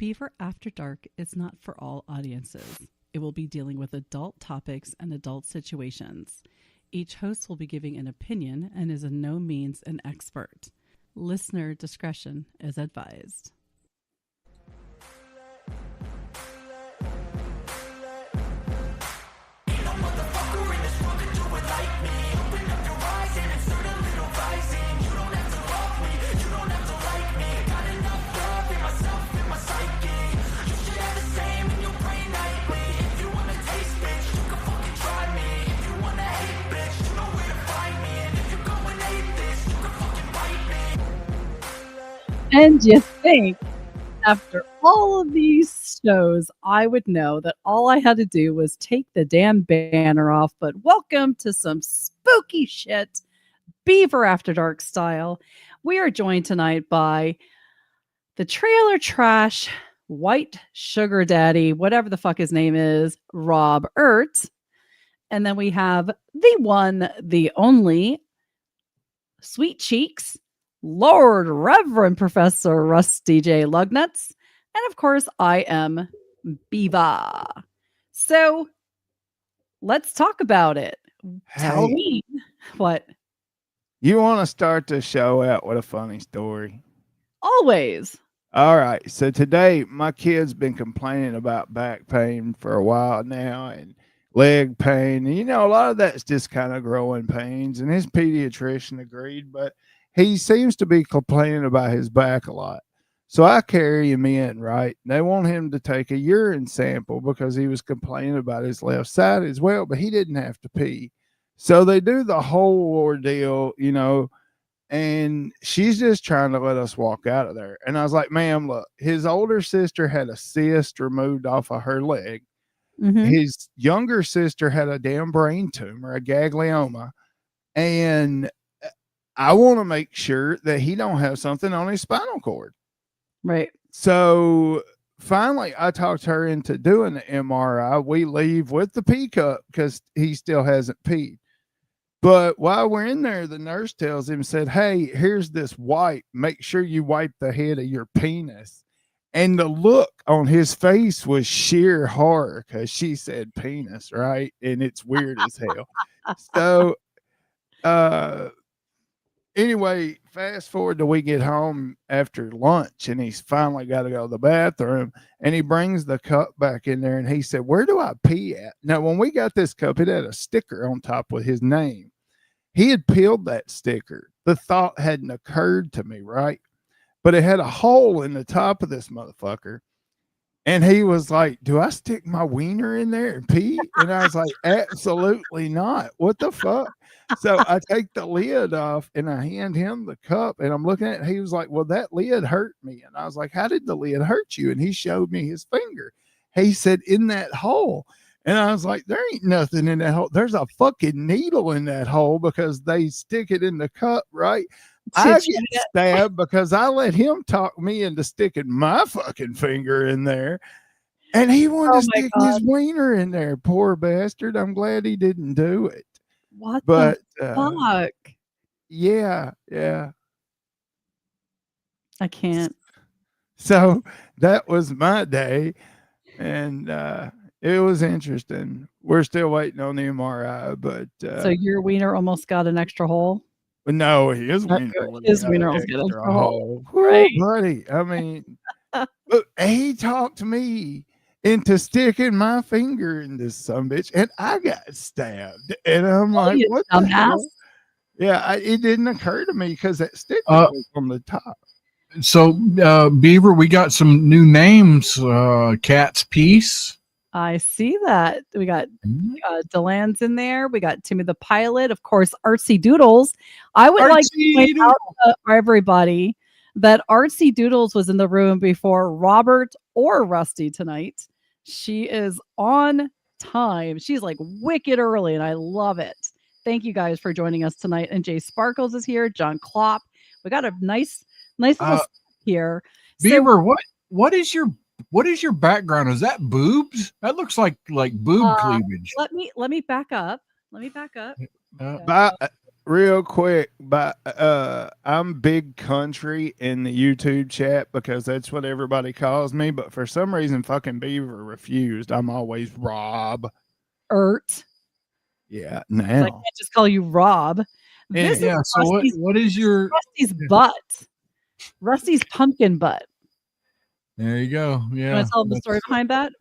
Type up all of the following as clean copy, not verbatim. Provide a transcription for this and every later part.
Beaver After Dark is not for all audiences. It will be dealing with adult topics and adult situations. Each host will be giving an opinion and is in no means an expert. Listener discretion is advised. And you think after all of these shows, I would know that all I had to do was take the damn banner off. But welcome to some spooky shit, Beaver After Dark style. We are joined tonight by the trailer trash, white sugar daddy, whatever the fuck his name is, Rob Ert. And then we have the one, the only, Sweet Cheeks, Lord Reverend Professor Rusty J. Lugnuts. And of course, I am Beaver. So let's talk about it. Hey, Halloween. What? you want to start the show out with a funny story? Always. All right. So today, my kid's been complaining about back pain for a while now and leg pain. And, a lot of that's just kind of growing pains. And his pediatrician agreed, but he seems to be complaining about his back a lot. So I carry him in, right? They want him to take a urine sample because he was complaining about his left side as well, but he didn't have to pee. So they do the whole ordeal, and she's just trying to let us walk out of there. And I was like, ma'am, look, his older sister had a cyst removed off of her leg. Mm-hmm. His younger sister had a damn brain tumor, a ganglioma. And I want to make sure that he don't have something on his spinal cord. Right. So finally, I talked her into doing the MRI. We leave with the pee cup because he still hasn't peed. But while we're in there, the nurse tells him, said, hey, here's this wipe. Make sure you wipe the head of your penis. And the look on his face was sheer horror because she said penis, right? And it's weird as hell. So, anyway, fast forward till we get home after lunch and he's finally got to go to the bathroom and he brings the cup back in there and he said, where do I pee at? Now, when we got this cup, it had a sticker on top with his name. He had peeled that sticker. The thought hadn't occurred to me, right? But it had a hole in the top of this motherfucker. And he was like, do I stick my wiener in there and pee? And I was like, absolutely not. What the fuck? So I take the lid off and I hand him the cup and I'm looking at it. He was like, well, that lid hurt me. And I was like, how did the lid hurt you? And he showed me his finger. He said, in that hole. And I was like, there ain't nothing in that hole. There's a fucking needle in that hole because they stick it in the cup, right? I get stabbed because I let him talk me into sticking my fucking finger in there. And he wanted to stick his wiener in there. Poor bastard. I'm glad he didn't do it. What the fuck? Yeah. I can't. So that was my day. And it was interesting. We're still waiting on the MRI, but so your wiener almost got an extra hole? No, his wiener almost got an extra hole. Right, buddy. I mean, look, he talked me into sticking my finger in this sumbitch, and I got stabbed. And I'm like, what the hell? Yeah, it didn't occur to me because that sticker was on the top. So, Beaver, we got some new names. Cat's Peace. I see that. We got Delan's in there. We got Timmy the Pilot. Of course, Artsy Doodles. I would like to point out to everybody that Artsy Doodles was in the room before Robert or Rusty tonight. She is on time. She's like wicked early, and I love it. Thank you guys for joining us tonight. And Jay Sparkles is here. John Klopp. We got a nice little here. Beaver, what is your background? Is that boobs? That looks like boob cleavage. Let me back up. real quick, but I'm big country in the YouTube chat because that's what everybody calls me. But for some reason, fucking Beaver refused. I'm always Rob. Ert. Yeah, I now. can't just call you Rob. This is Yeah. So what is your? Rusty's butt. Rusty's pumpkin butt. There you go. You Yeah. want to tell them the story behind that?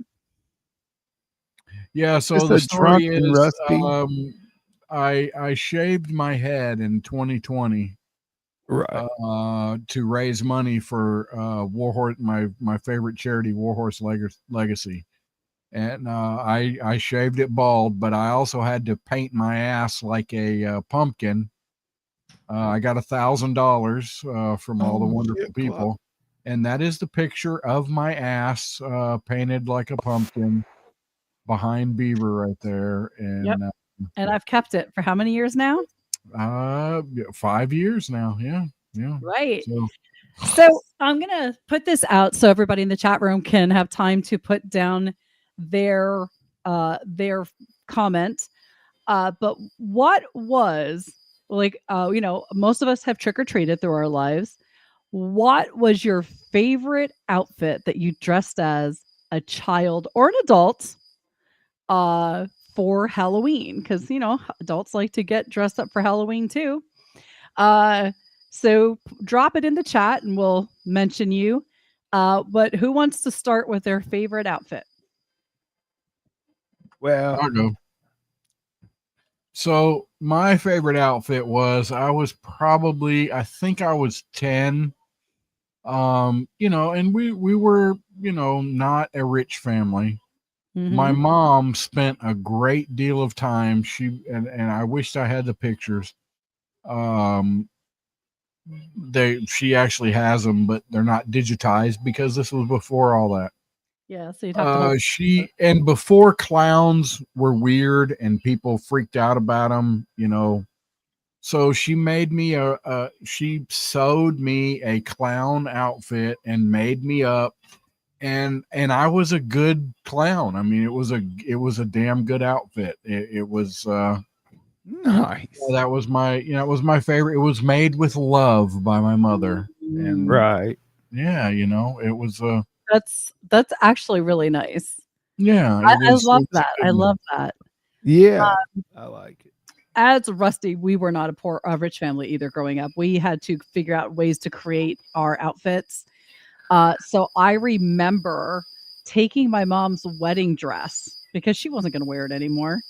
Yeah. So Just the a story drunken is, Rusty. I shaved my head in 2020 Right. to raise money for Warhorse, my favorite charity, Warhorse Legacy. And I shaved it bald, but I also had to paint my ass like a pumpkin. I got $1,000 from all the wonderful shit, people, and that is the picture of my ass painted like a pumpkin behind Beaver right there. And Yep. And I've kept it for how many years now? 5 years now. Yeah. Right. So, So I'm going to put this out so everybody in the chat room can have time to put down their comment. But what was most of us have trick-or-treated through our lives. What was your favorite outfit that you dressed as a child or an adult for Halloween? Because adults like to get dressed up for Halloween too. So drop it in the chat and we'll mention you. But who wants to start with their favorite outfit? Well, I'll go. So my favorite outfit was, I think I was 10. And we were, not a rich family. My mom spent a great deal of time. And I wished I had the pictures. She actually has them, but they're not digitized because this was before all that. Yeah, so you'd have to and before clowns were weird and people freaked out about them, so she made me she sewed me a clown outfit and made me up, and I was a good clown. I mean, it was a damn good outfit. It was nice. that was it was my favorite. It was made with love by my mother, and Right. yeah, it was That's actually really nice. yeah. I love that. I love that. Yeah, I like it. As Rusty, we were not a rich family either growing up. We had to figure out ways to create our outfits. So I remember taking my mom's wedding dress because she wasn't going to wear it anymore.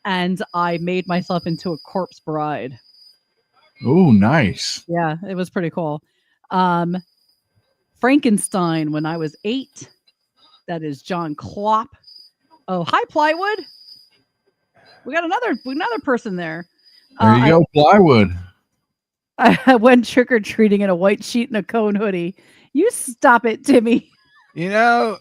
And I made myself into a corpse bride. Oh, nice. Yeah, it was pretty cool. Frankenstein when I was 8. That is John Klopp. Oh, hi, Plywood. We got another person there. There you go, Plywood. I went trick-or-treating in a white sheet and a cone hoodie. You stop it, Timmy. I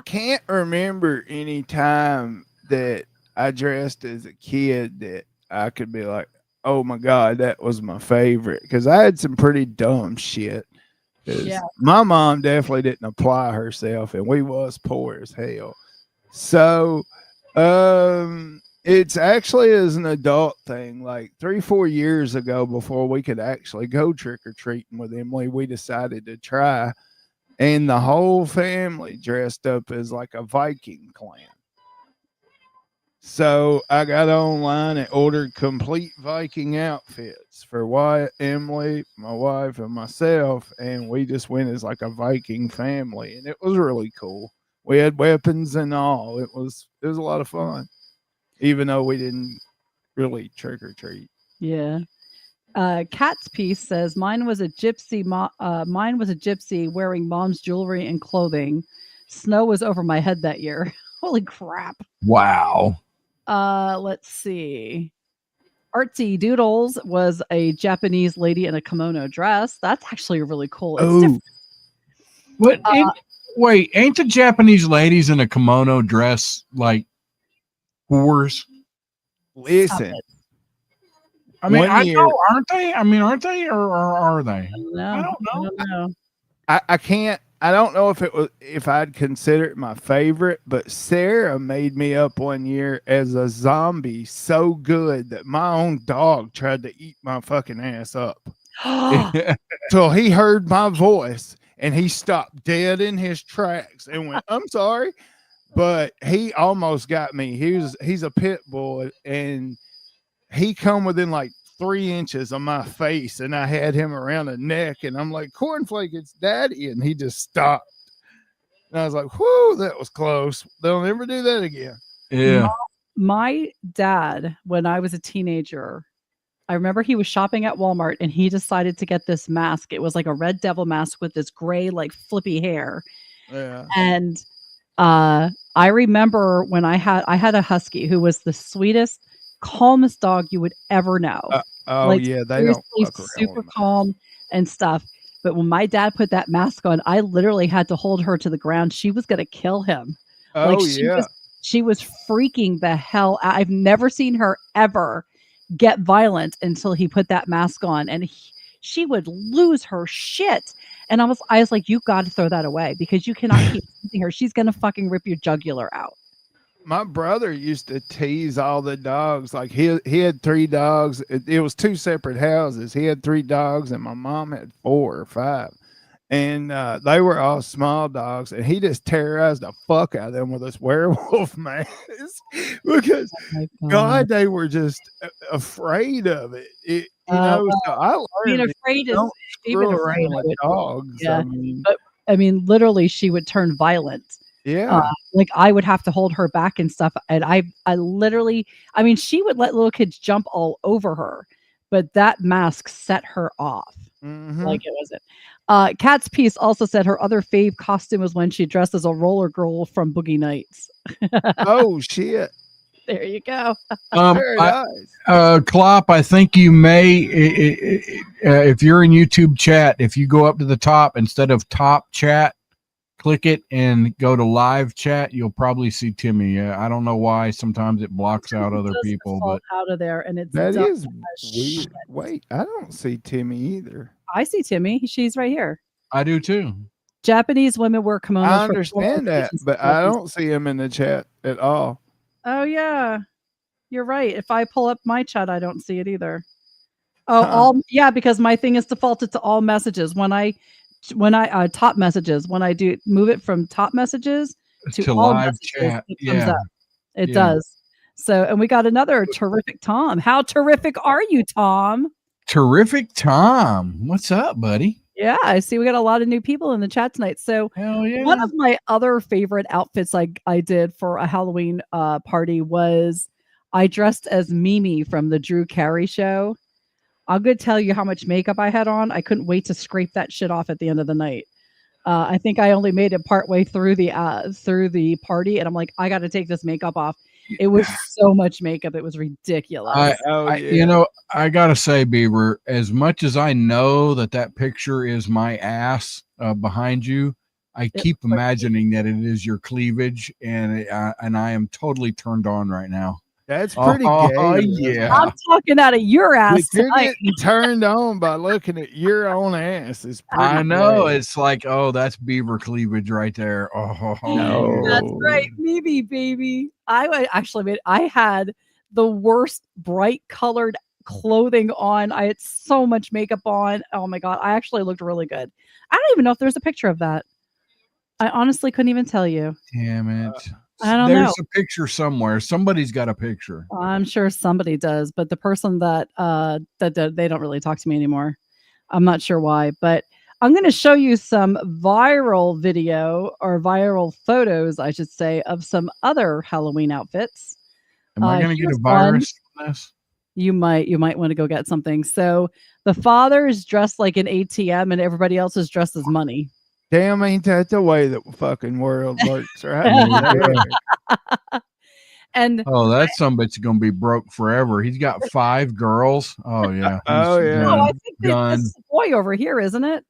can't remember any time that I dressed as a kid that I could be like, oh my God, that was my favorite. Because I had some pretty dumb shit. Yeah. My mom definitely didn't apply herself and we was poor as hell. So it's actually as an adult thing, like 3-4 years ago, before we could actually go trick-or-treating with Emily, we decided to try, and the whole family dressed up as like a Viking clan. So I got online and ordered complete Viking outfits for Wyatt, Emily, my wife, and myself, and we just went as like a Viking family, and it was really cool. We had weapons and all. It was a lot of fun, even though we didn't really trick or treat. Yeah. Cat's Piece says mine was a gypsy. Mine was a gypsy wearing mom's jewelry and clothing. Snow was over my head that year. Holy crap! Wow. Let's see. Artsy Doodles was a Japanese lady in a kimono dress. That's actually really cool. It's different. What? Wait, ain't the Japanese ladies in a kimono dress like whores? Listen. I mean, I know, aren't they? I mean, aren't they, or are they? I don't know. I can't I don't know if I'd consider it my favorite, but Sarah made me up one year as a zombie so good that my own dog tried to eat my fucking ass up. So he heard my voice and he stopped dead in his tracks and went, "I'm sorry," but he almost got me. He's a pit bull and he come within like 3 inches of my face, and I had him around the neck, and I'm like, "Cornflake, it's daddy," and he just stopped. And I was like, "Whoo, that was close. They'll never do that again." Yeah. My dad, when I was a teenager, I remember he was shopping at Walmart and he decided to get this mask. It was like a red devil mask with this gray, like flippy hair. Yeah. And I remember when I had a husky who was the sweetest, calmest dog you would ever know. Oh Like, yeah, they don't seriously, fuck around super with them. calm and stuff. But when my dad put that mask on, I literally had to hold her to the ground. She was going to kill him. Like Oh yeah. she was freaking the hell out. I've never seen her ever get violent until he put that mask on, and she would lose her shit. And I was like, you got to throw that away because you cannot keep using her. She's going to fucking rip your jugular out. My brother used to tease all the dogs. Like he had 3 dogs. It was 2 separate houses. He had 3 dogs, and my mom had 4 or 5. And they were all small dogs, and he just terrorized the fuck out of them with this werewolf mask because God, they were just afraid of it. So I being learned afraid is don't even screw afraid around of with it. dogs. Yeah. I mean, But I mean, literally, she would turn violent. yeah. Like I would have to hold her back and stuff. And I literally, I mean, she would let little kids jump all over her, but that mask set her off. Mhm. Like it wasn't. Cat's Piece also said her other fave costume was when she dressed as a roller girl from Boogie Nights. Oh shit. There you go. Very nice. Klopp, I think you may, if you're in YouTube chat, if you go up to the top instead of top chat, click it and go to live chat, you'll probably see Timmy. I don't know why. Sometimes it blocks out other Just people, fall but out of there, and it's That dumb is as weird. shit. Wait, I don't see Timmy either. I see Timmy. She's right here. I do too. Japanese women wear kimonos. I for understand that, occasions but like I these. don't see him in the chat at all. Oh yeah, you're right. If I pull up my chat, I don't see it either. Oh, Huh. because my thing is defaulted to all messages. When I top messages, when I do move it from top messages to all live messages, chat. it comes Yeah. up. It Yeah. does. So, and we got another terrific Tom. How terrific are you, Tom? Terrific Tom. What's up, buddy? Yeah, I see we got a lot of new people in the chat tonight. So Hell yeah. one of my other favorite outfits I did for a Halloween party was I dressed as Mimi from the Drew Carey show. I'm going to tell you how much makeup I had on. I couldn't wait to scrape that shit off at the end of the night. I think I only made it partway through the party, and I'm like, I got to take this makeup off. It was so much makeup; it was ridiculous. You know, I gotta say, Beaver, as much as I know that picture is my ass behind you, I keep imagining that it is your cleavage, and I am totally turned on right now. That's pretty gay. Yeah. I'm talking out of your ass You're tonight. getting turned on by looking at your own ass. It's pretty I know. gay. It's like, oh, that's beaver cleavage right there. Oh, No. That's right, Mimi, baby. I had the worst bright colored clothing on. I had so much makeup on. Oh my god, I actually looked really good. I don't even know if there's a picture of that. I honestly couldn't even tell you. Damn it. I don't There's know. a picture somewhere. Somebody's got a picture. I'm sure somebody does, but the person that they don't really talk to me anymore. I'm not sure why, but I'm going to show you some viral video or viral photos, I should say, of some other Halloween outfits. Am I going to get here's a virus from this? You might want to go get something. So the father is dressed like an ATM and everybody else is dressed as money. Damn, ain't that the way the fucking world works, right? And that somebody's gonna be broke forever. He's got 5 girls. Oh yeah. Oh yeah. I think this is a boy over here, isn't it?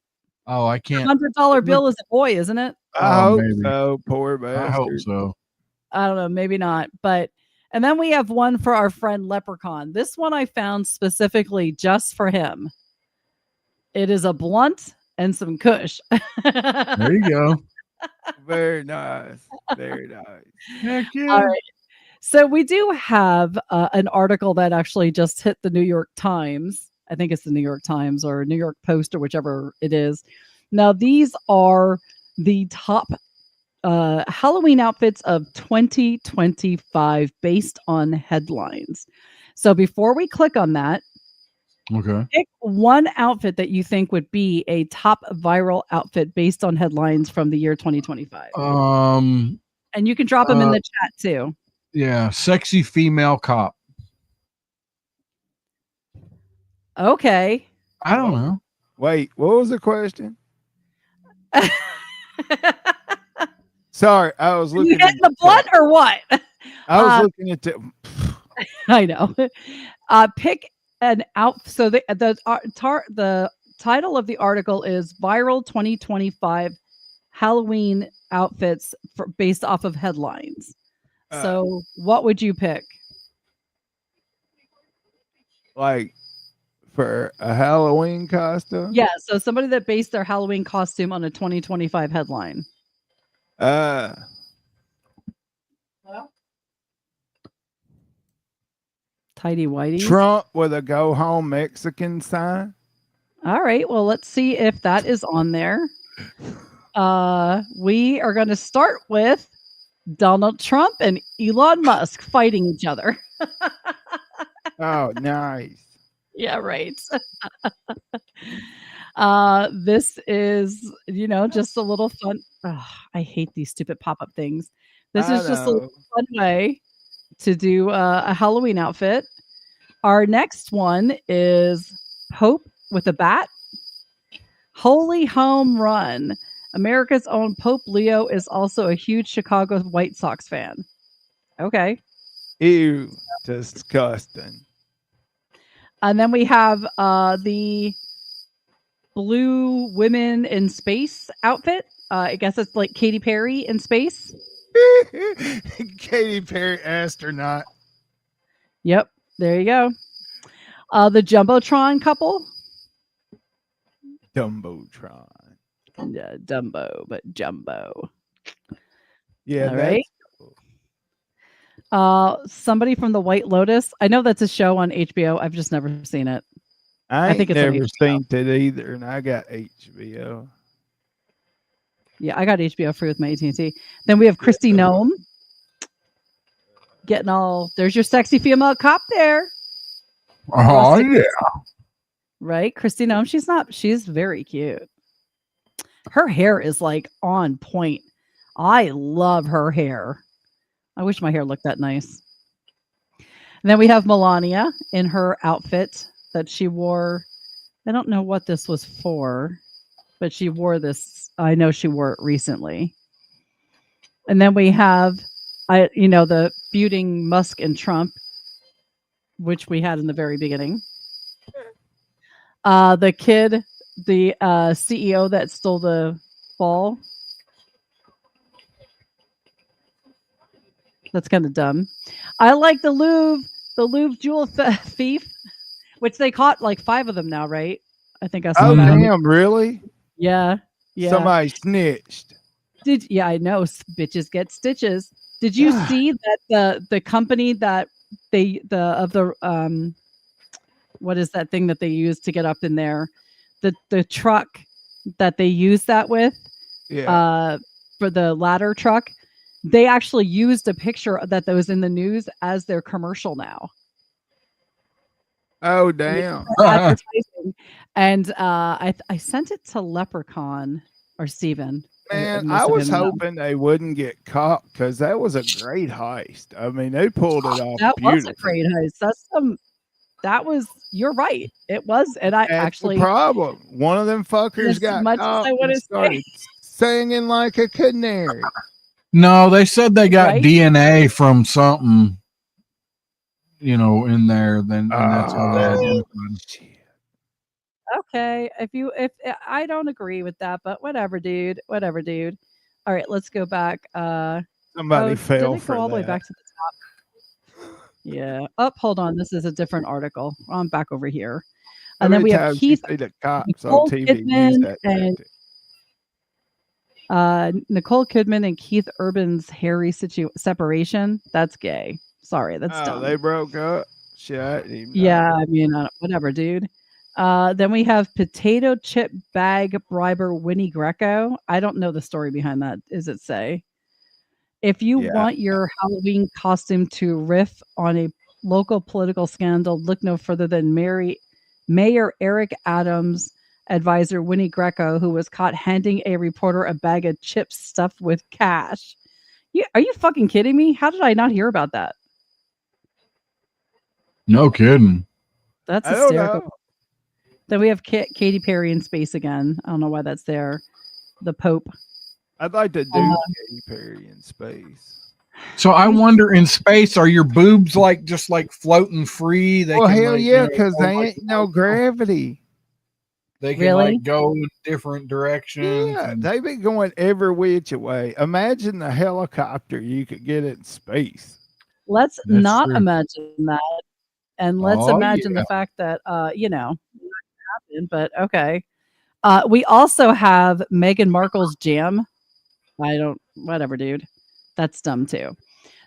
Oh, I can't. $100 bill is a boy, isn't it? I hope maybe. so. Poor bastard. I hope so. I don't know, maybe not. But and then we have one for our friend Leprechaun. This one I found specifically just for him. It is a blunt and some Kush. There you go. Very nice. Very nice. Heck All yeah. right. So we do have an article that actually just hit the New York Times. I think it's the New York Times or New York Post or whichever it is. Now, these are the top Halloween outfits of 2025 based on headlines. So before we click on that, Okay. pick one outfit that you think would be a top viral outfit based on headlines from the year 2025. And you can drop them in the chat too. Yeah, sexy female cop. Okay. I don't know. Wait, what was the question? Sorry, I was You looking. hitting the blunt or what? I was looking at the. I know. Pick an out. So the title of the article is "Viral 2025 Halloween Outfits based off of headlines." So, what would you pick? Like for a Halloween costume? Yeah, so somebody that based their Halloween costume on a 2025 headline. Tidy whitey. Trump with a "Go Home Mexican" sign. All right, well, let's see if that is on there. We are going to start with Donald Trump and Elon Musk fighting each other. Oh, nice. Yeah, right. This is, just a little fun. I hate these stupid pop-up things. This is just a little fun way to do a Halloween outfit. Our next one is Pope with a bat. Holy home run. America's own Pope Leo is also a huge Chicago White Sox fan. Okay. Ew, disgusting. And then we have the blue women in space outfit. I guess it's like Katy Perry in space. Katy Perry astronaut. Yep, there you go. The Jumbotron couple. Dumbotron. Yeah, Dumbo, but Jumbo. Yeah, all right. Somebody from the White Lotus. I know that's a show on HBO. I've just never seen it. I think ain't it's on never HBO. seen it either, and I got HBO. Yeah, I got HBO free with my AT&T. Then we have Christy Nome. Getting all, there's your sexy female cop there. Oh yeah. Right? Christy Nome, she's very cute. Her hair is like on point. I love her hair. I wish my hair looked that nice. And then we have Melania in her outfit that she wore. I don't know what this was for, but she wore this. I know she wore it recently. And then we have, the feuding Musk and Trump, which we had in the very beginning. The kid, the CEO that stole the ball. That's kind of dumb. I like the Louvre jewel thief, which they caught like 5 of them now, right? I think I saw Oh, that. damn, really? Yeah. Somebody snitched. I know bitches get stitches. Did you see that the company that what is that thing that they use to get up in there? The truck that they use that with, for the ladder truck, they actually used a picture that was in the news as their commercial now. Oh, damn. Advertising. And I sent it to Leprechaun or Steven. Man, I was hoping they wouldn't get caught because that was a great heist. I mean, they pulled it off. That was a great heist. You're right. It was. And I That's actually the problem. One of them fuckers as got much as caught I wanna and started singing like a canary. No, they said they got Right? DNA from something, in there. Then and that's how they identified him. Okay, if I don't agree with that, but whatever, dude. All right, let's go back. Somebody fell did it for go all the way that. back to the top? Yeah. Hold on. This is a different article. I'm back over here. And then we have time you Keith see the cops on Nicole TV use Kidman that and tactic. Nicole Kidman and Keith Urban's hairy separation. That's gay. Sorry, that's Oh, dumb. they broke up. Shit, I didn't even know. Yeah, I mean, whatever, dude. Then we have potato chip bag briber Winnie Greco. I don't know the story behind that. Does it say? If you Yeah. want your Halloween costume to riff on a local political scandal, look no further than Mayor Eric Adams' advisor Winnie Greco, who was caught handing a reporter a bag of chips stuffed with cash. Are you fucking kidding me? How did I not hear about that? No kidding. That's I don't hysterical. know. Then we have Katy Perry in space again. I don't know why that's there. The Pope. I'd like to do Katy Perry in space. So I wonder, in space, are your boobs like just like floating free? They Well, can, hell like, yeah, you know, because go they like- ain't no gravity. They can Really? like go in different directions. Yeah, and- they be going every which way. Imagine the helicopter you could get in space. Let's That's not true. imagine that. And let's Oh, imagine yeah. the fact that happened, but okay. We also have Meghan Markle's jam. Whatever, dude. That's dumb too.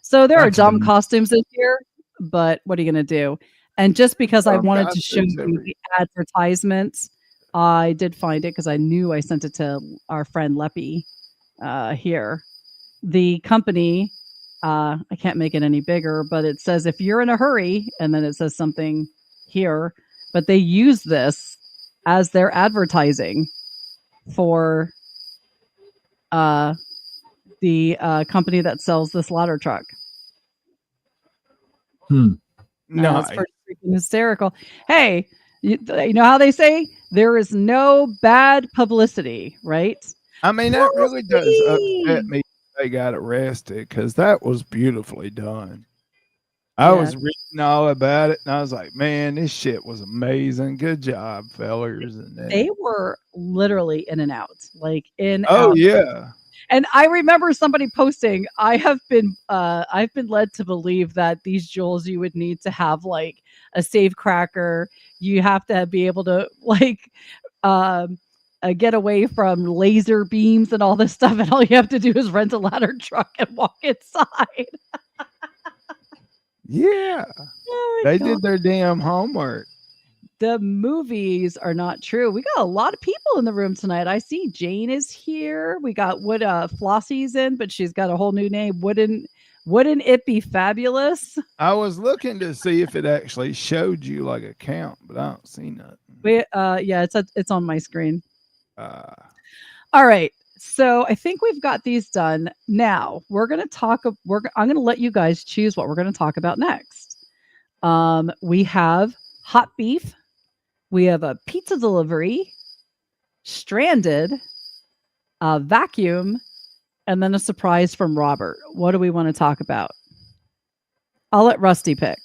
So there That's are dumb dumb. costumes this year, but what are you going to do? And just because I Dumb wanted to show costumes you every- the advertisements, I did find it because I knew I sent it to our friend Leppy here. The company, I can't make it any bigger, but it says if you're in a hurry, and then it says something here, but they use this as their advertising for the company that sells this ladder truck. Hmm. No, It's pretty freaking hysterical. Hey, you know how they say there is no bad publicity, right? I mean that really does Publicity! upset me. They got arrested because that was beautifully done. I Yeah. was reading all about it, and I was like, "Man, this shit was amazing. Good job, fellers." And then, They were literally in and out, like in oh out. yeah, And I remember somebody posting, I've been led to believe that these jewels you would need to have like a safe cracker. You have to be able to like get away from laser beams and all this stuff, and all you have to do is rent a ladder truck and walk inside. yeah. Oh my They God. did their damn homework. The movies are not true. We got a lot of people in the room tonight. I see Jane is here. We got Flossie's in, but she's got a whole new name. Wouldn't it be fabulous? I was looking to see if it actually showed you like a count, but I don't see nothing. Yeah, it's on my screen. Uh, All right. So I think we've got these done. Now I'm going to let you guys choose what we're going to talk about next. We have hot beef. We have a pizza delivery, stranded, a vacuum, and then a surprise from Robert. What do we want to talk about? I'll let Rusty pick.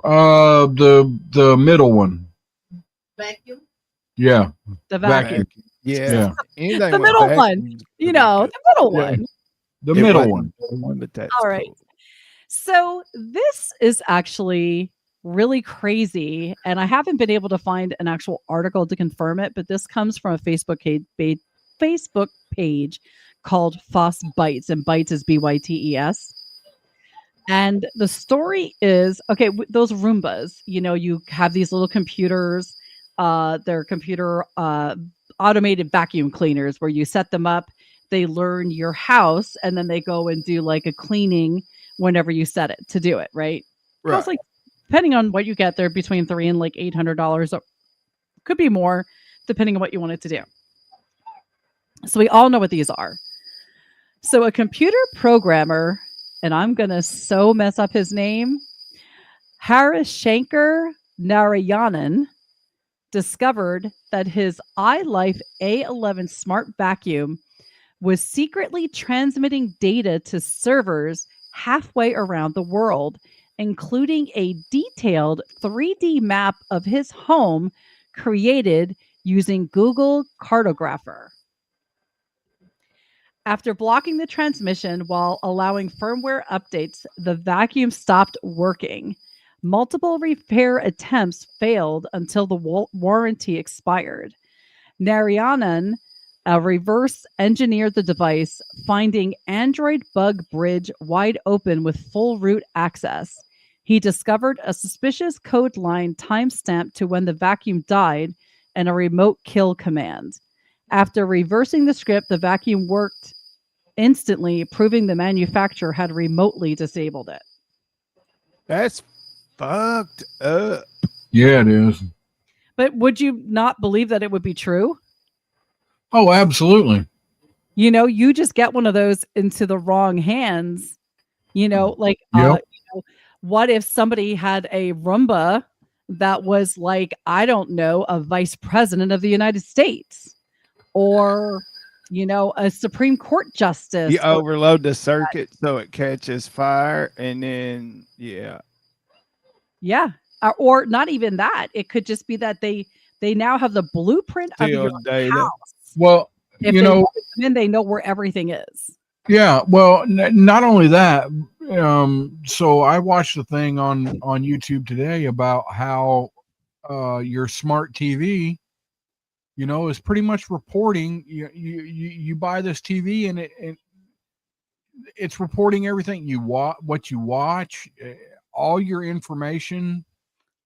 The middle one. Vacuum. Yeah. The vacuum. Yeah. Anything The with middle one. vacuums You would be know, good. the middle Yeah. one. The It middle wasn't one. the one, but that's All right. cool. So this is actually really crazy, and I haven't been able to find an actual article to confirm it, but this comes from a Facebook page called Foss Bites, and Bites is BYTES. And the story is, okay, those Roombas, you have these little computers, they're computer automated vacuum cleaners where you set them up, they learn your house, and then they go and do like a cleaning whenever you set it to do it, right? Right. It's like, depending on what you get, they're between $300 and like $800, or could be more, depending on what you want it to do. So we all know what these are. So a computer programmer, and I'm going to so mess up his name, Harishankar Narayanan, discovered that his iLife A11 smart vacuum was secretly transmitting data to servers halfway around the world, including a detailed 3D map of his home created using Google Cartographer. After blocking the transmission while allowing firmware updates, the vacuum stopped working. Multiple repair attempts failed until the warranty expired. Narayanan reverse engineered the device, finding Android bug bridge wide open with full root access. He discovered a suspicious code line timestamped to when the vacuum died and a remote kill command. After reversing the script, the vacuum worked instantly, proving the manufacturer had remotely disabled it. That's fucked up. Yeah, it is. But would you not believe that it would be true? Oh, absolutely. You know, you just get one of those into the wrong hands. You know, like, Yep. what if somebody had a Roomba that was like, I don't know, a vice president of the United States, or, you know, a Supreme Court justice? You or- overload the circuit so it catches fire, and then yeah, or not even that. It could just be that they now have the blueprint of your steal data. house. Well, If you they know, look at them in, they know where everything is. yeah. Well, not only that. So I watched a thing on YouTube today about how your smart TV, you know, is pretty much reporting. You buy this TV and it's reporting everything you watch, what you watch, all your information,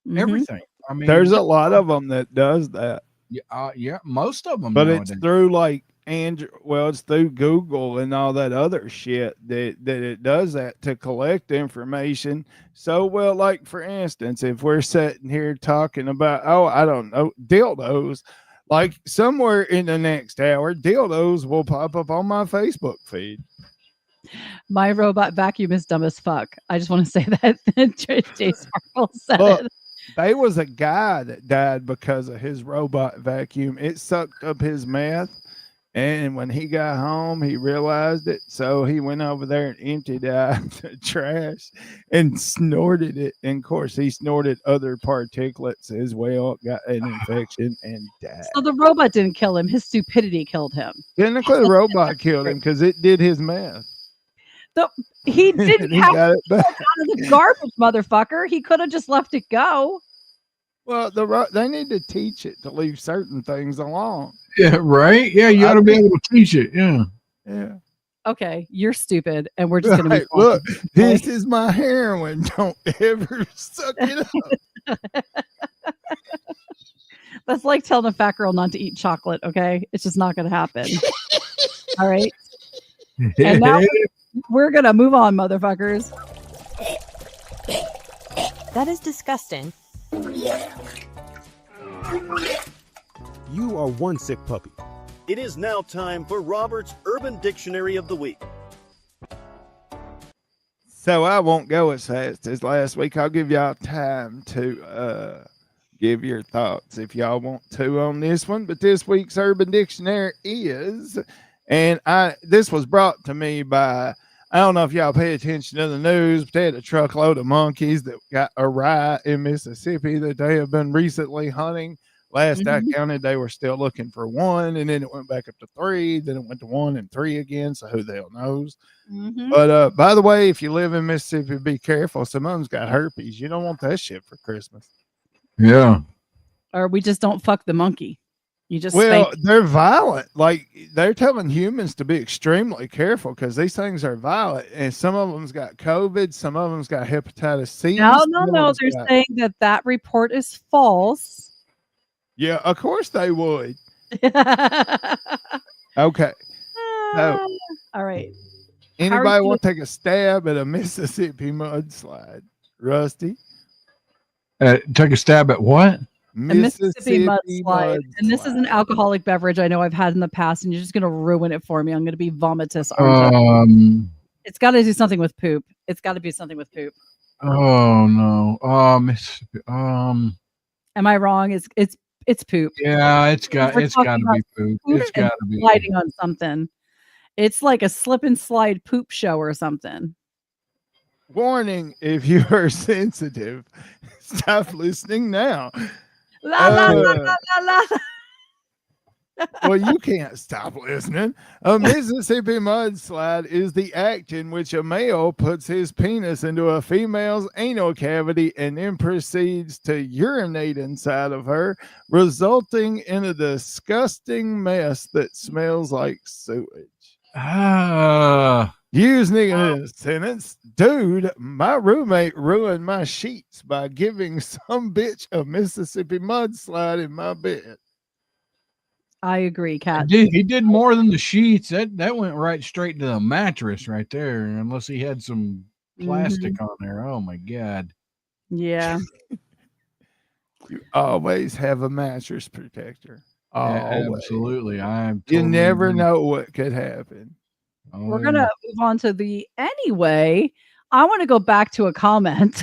Mhm. everything. I mean, There's a lot of them that does that, yeah, most of them. but nowadays. it's through like it's through Google and all that other shit that it does that to collect information. So, well, like for instance, if we're sitting here talking about, I don't know, dildos, like somewhere in the next hour, dildos will pop up on my Facebook feed. My robot vacuum is dumb as fuck. I just want to say that. Jay Sparkle said Look, it. there was a guy that died because of his robot vacuum. It sucked up his meth. And when he got home, he realized it. So he went over there and emptied out the trash and snorted it. And of course, he snorted other particulates as well, got an infection and died. So the robot didn't kill him. His stupidity killed him. Technically, the robot killed him because it did his meth. He didn't And he have got it back. out of the garbage, motherfucker. He could have just left it go. Well, they need to teach it to leave certain things alone. Yeah, right. Yeah, you ought to be able to teach it. Yeah. Yeah. Okay, you're stupid, and we're just gonna Right, move on. look, this is my heroin. Don't ever suck it up. That's like telling a fat girl not to eat chocolate. Okay, it's just not gonna happen. All right, and now we're gonna move on, motherfuckers. That is disgusting. You are one sick puppy. It is now time for Robert's Urban Dictionary of the Week. So I won't go as fast as last week. I'll give y'all time to give your thoughts if y'all want to on this one. But this week's Urban Dictionary is, and this was brought to me by, I don't know if y'all pay attention to the news, but they had a truckload of monkeys that got a riot in Mississippi that they have been recently hunting. Last I counted, they were still looking for one, and then it went back up to 3. Then it went to 1 and 3 again. So who the hell knows? But by the way, if you live in Mississippi, be careful. Some of them's got herpes. You don't want that shit for Christmas. Yeah. Or we just don't fuck the monkey. You just Well, spank. they're violent. Like they're telling humans to be extremely careful because these things are violent, and some of them's got COVID. Some of them's got hepatitis C. No. some of them's They're got- saying that report is false. Yeah, of course they would. Okay. All right. Anybody you- want to take a stab at a Mississippi mudslide? Rusty? Take a stab at what? A Mississippi mudslide. And this is an alcoholic beverage I know I've had in the past, and you're just going to ruin it for me. I'm going to be vomitous. It's got to do something with poop. It's got to be something with poop. Oh no. Mississippi. Am I wrong? It's poop. Yeah, it's got We're to talking be food. Poop It's and got to be. sliding on something. It's like a slip and slide poop show or something. Warning, if you are sensitive, stop listening now. La la la Uh, la la la. Well, you can't stop listening. A Mississippi mudslide is the act in which a male puts his penis into a female's anal cavity and then proceeds to urinate inside of her, resulting in a disgusting mess that smells like sewage. Using a sentence, dude, my roommate ruined my sheets by giving some bitch a Mississippi mudslide in my bed. I agree, Kat. He did more than the sheets. That went right straight to the mattress right there, unless he had some plastic on there. Oh my God. Yeah. You always have a mattress protector. Always. Absolutely. I'm You totally never agree. know what could happen. We're going to move on to the anyway. I want to go back to a comment.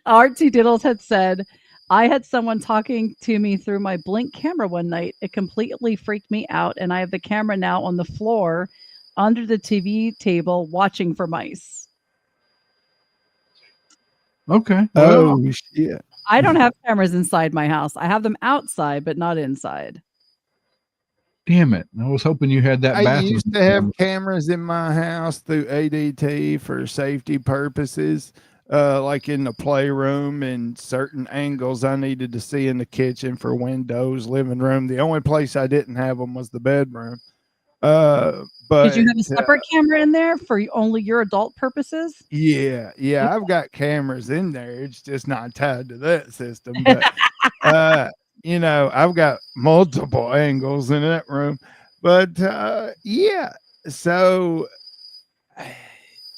Artsy Diddles had said, I had someone talking to me through my Blink camera one night. It completely freaked me out, and I have the camera now on the floor under the TV table watching for mice. Okay. Oh, shit. I don't have cameras inside my house. I have them outside, but not inside. Damn it. I was hoping you had that I bathroom. used to have cameras in my house through ADT for safety purposes, like in the playroom and certain angles I needed to see in the kitchen for windows, living room. The only place I didn't have them was the bedroom. But did you have a separate camera in there for only your adult purposes? Yeah, I've got cameras in there. It's just not tied to that system. But I've got multiple angles in that room. But yeah, so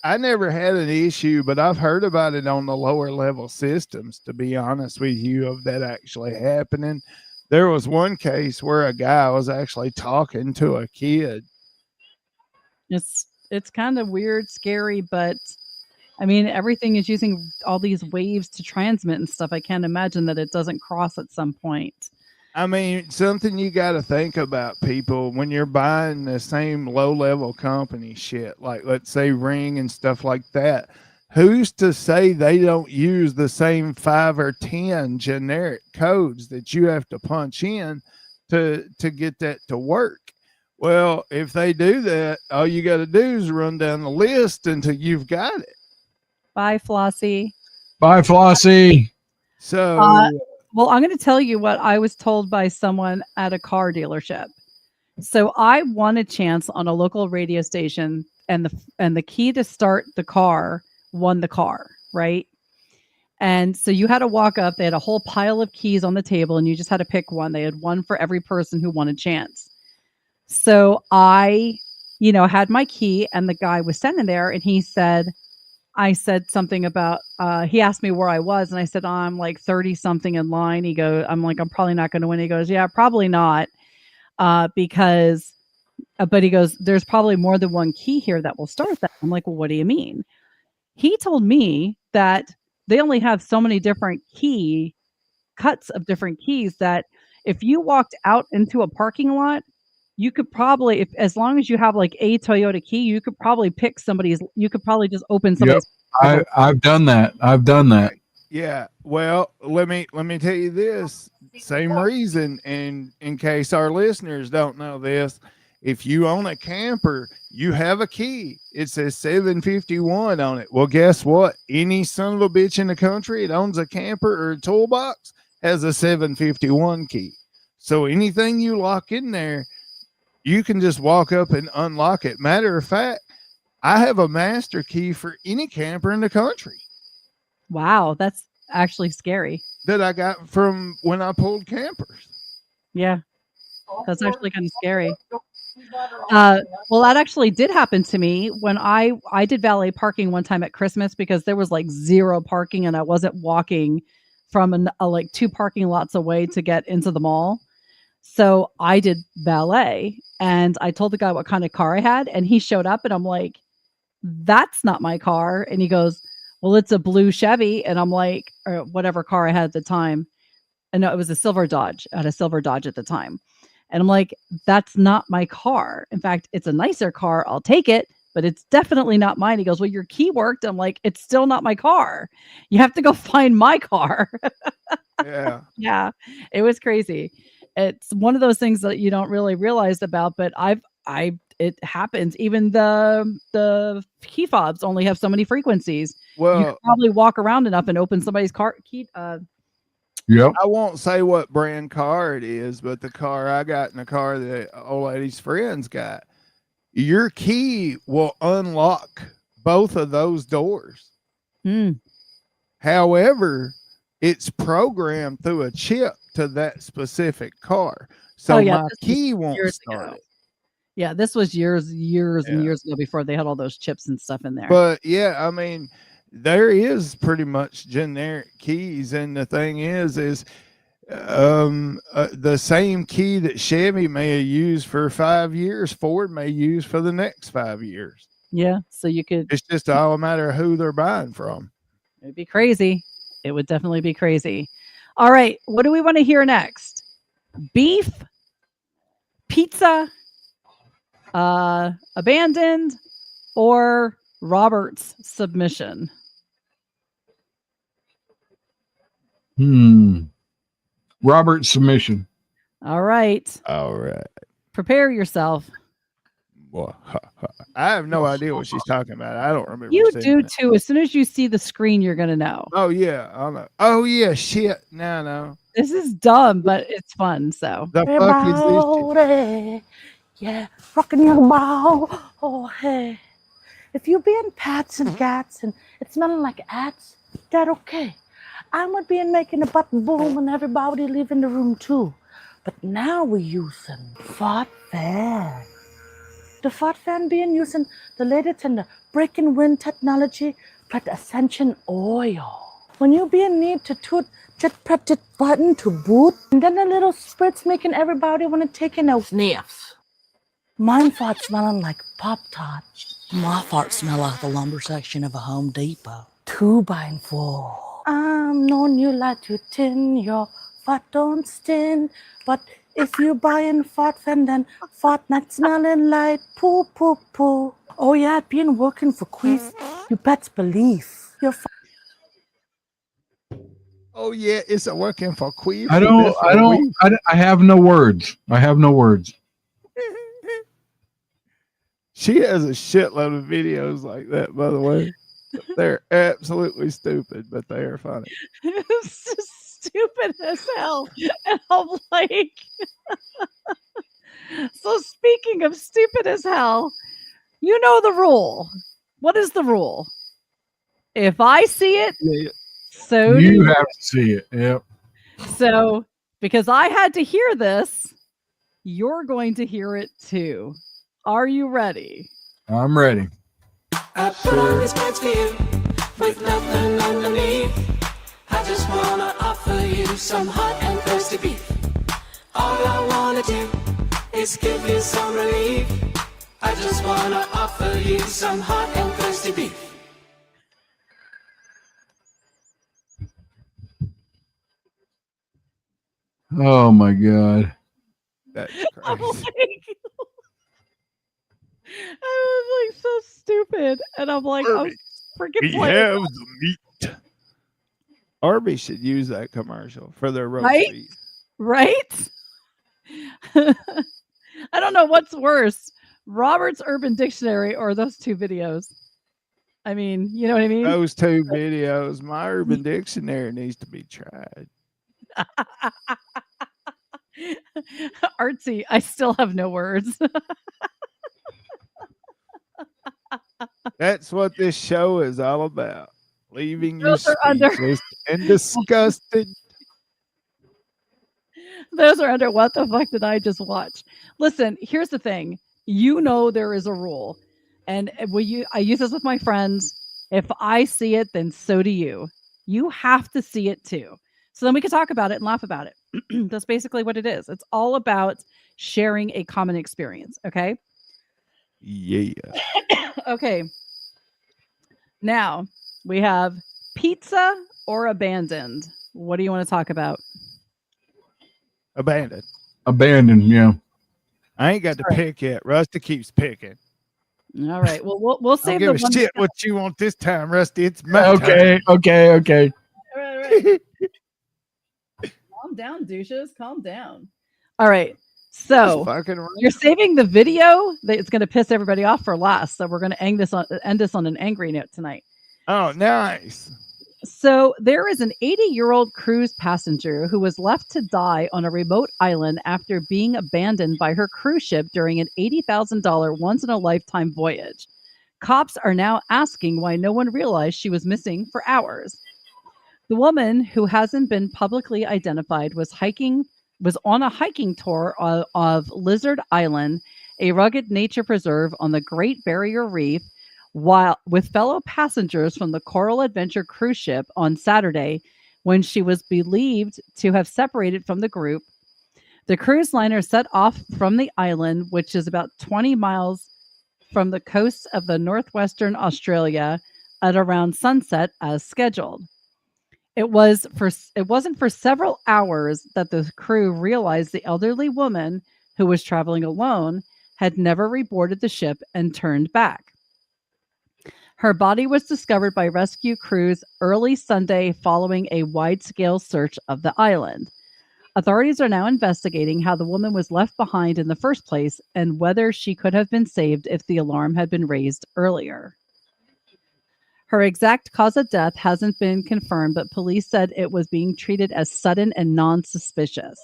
I never had an issue, but I've heard about it on the lower level systems, to be honest with you, of that actually happening. There was one case where a guy was actually talking to a kid. It's kind of weird, scary, but I mean, everything is using all these waves to transmit and stuff. I can't imagine that it doesn't cross at some point. I mean, something you got to think about, people, when you're buying the same low level company shit, like let's say Ring and stuff like that. Who's to say they don't use the same 5 or 10 generic codes that you have to punch in to get that to work? Well, if they do that, all you got to do is run down the list until you've got it. Bye, Flossie. Bye, Flossie. So, well, I'm going to tell you what I was told by someone at a car dealership. So I won a chance on a local radio station, and the key to start the car won the car, right? And so you had to walk up. They had a whole pile of keys on the table, and you just had to pick one. They had one for every person who won a chance. So I, had my key, and the guy was standing there, and I said something about, he asked me where I was, and I said, I'm like 30 something in line. I'm probably not going to win. He goes, yeah, probably not. But he goes, there's probably more than one key here that will start that. I'm like, well, what do you mean? He told me that they only have so many different cuts of different keys that if you walked out into a parking lot, you could probably, as long as you have like a Toyota key, you could probably you could probably just open somebody's. Yep. I've done that. Yeah. Well, let me tell you this. Same reason, and in case our listeners don't know this, if you own a camper, you have a key. It says 751 on it. Well, guess what? Any son of a bitch in the country that owns a camper or a toolbox has a 751 key. So anything you lock in there, you can just walk up and unlock it. Matter of fact, I have a master key for any camper in the country. Wow, that's actually scary. That I got from when I pulled campers. Yeah, that's actually kind of scary. Well, that actually did happen to me when I did valet parking one time at Christmas, because there was like zero parking and I wasn't walking from like 2 parking lots away to get into the mall. So I did valet, and I told the guy what kind of car I had, and he showed up, and I'm like, that's not my car. And he goes, well, it's a blue Chevy. And I'm like, or whatever car I had at the time. And no, it was a silver Dodge. I had a silver Dodge at the time. And I'm like, that's not my car. In fact, it's a nicer car. I'll take it, but it's definitely not mine. He goes, well, your key worked. I'm like, it's still not my car. You have to go find my car. Yeah. Yeah, it was crazy. It's one of those things that you don't really realize about, but it happens. Even the key fobs only have so many frequencies. You Well, could probably walk around enough and open somebody's car key. Yep. I won't say what brand car it is, but the car I got and the car that old lady's friends got, your key will unlock both of those doors. Hmm. However, it's programmed through a chip to that specific car. So Oh, yeah, my this was key won't years start ago. it. Yeah, this was years and Yeah. years ago before they had all those chips and stuff in there. But yeah, I mean, there is pretty much generic keys, and the thing is the same key that Chevy may have used for 5 years, Ford may use for the next 5 years. Yeah, so you could. It's just all a matter of who they're buying from. It'd be crazy. It would definitely be crazy. All right, what do we want to hear next? Beef, pizza, abandoned, or Robert's submission? Robert's submission. All right, All right. prepare yourself. Well, I have no idea what she's talking about. I don't remember. You seeing do it. too. As soon as you see the screen, you're gonna know. Oh yeah, I know. Oh yeah, shit. No. This is dumb, but it's fun. So The fuck is this? Body, yeah, rocking your ball. Oh, hey. If you be in pats and cats and it's smelling like ats, that okay. I would be in making a button boom and everybody leaving the room too. But now we're using fart fan. The fart fan being using the latest in the breaking wind technology, but ascension oil. When you be in need to toot, just press the button to boot, and then the little spritz making everybody want to take in a sniffs. Mine fart smelling like Pop-Tarts. My fart smell like the lumber section of a Home Depot. 2x4. I'm known you like to tin, your fart don't stink, but if you buying fart fan, then fart not smelling like poo poo poo. Oh yeah, it been working for Queef. You best believe. Your Oh yeah, it's a working for Queef. I have no words. I have no words. She has a shitload of videos like that, by the way. They're absolutely stupid, but they are funny. it's just stupid as hell. And I'm like, so speaking of stupid as hell, you know the rule. What is the rule? If I see it, so do You have to see it. Yep. So, because I had to hear this, you're going to hear it too. Are you ready? I'm ready. I put on these pants for you with nothing underneath. I just wanna offer you some hot and thirsty beef. All I wanna do is give you some relief. I just wanna offer you some hot and thirsty beef. Oh my God. That's I'm crazy. like, I was like so stupid, and I'm like, I'm Arby's. freaking We playing. have the meat. Arby's should use that commercial for their roast Right? beef. Right? I don't know what's worse, Robert's Urban Dictionary or those two videos. I mean, you know what I mean? Those two videos, my Urban Dictionary needs to be tried. Artsy, I still have no words. That's what this show is all about. Leaving you Those are under- speechless and disgusted. Those are under what the fuck did I just watch? Listen, here's the thing. You know there is a rule. And I use this with my friends. If I see it, then so do you. You have to see it too. So then we can talk about it and laugh about it. That's basically what it is. It's all about sharing a common experience. Okay. Yeah. Okay. Now we have pizza or abandoned. What do you want to talk about? Abandoned. Abandoned. Yeah. I ain't got to pick yet. Rusty keeps picking. All right. Well, we'll Don't save give the a one. shit what you want this time, Rusty. It's my time. Okay. Right. Calm down, douches. Calm down. All right. So Fucking right. you're saving the video that it's going to piss everybody off for last. So we're going to end this on an angry note tonight. Oh, nice. So there is an 80-year-old cruise passenger who was left to die on a remote island after being abandoned by her cruise ship during an $80,000 once-in-a-lifetime voyage. Cops are now asking why no one realized she was missing for hours. The woman, who hasn't been publicly identified, was on a hiking tour of Lizard Island, a rugged nature preserve on the Great Barrier Reef, while with fellow passengers from the Coral Adventure cruise ship on Saturday, when she was believed to have separated from the group. The cruise liner set off from the island, which is about 20 miles from the coast of the northwestern Australia, at around sunset as scheduled. It wasn't for several hours that the crew realized the elderly woman, who was traveling alone, had never reboarded the ship and turned back. Her body was discovered by rescue crews early Sunday following a wide-scale search of the island. Authorities are now investigating how the woman was left behind in the first place and whether she could have been saved if the alarm had been raised earlier. Her exact cause of death hasn't been confirmed, but police said it was being treated as sudden and non-suspicious.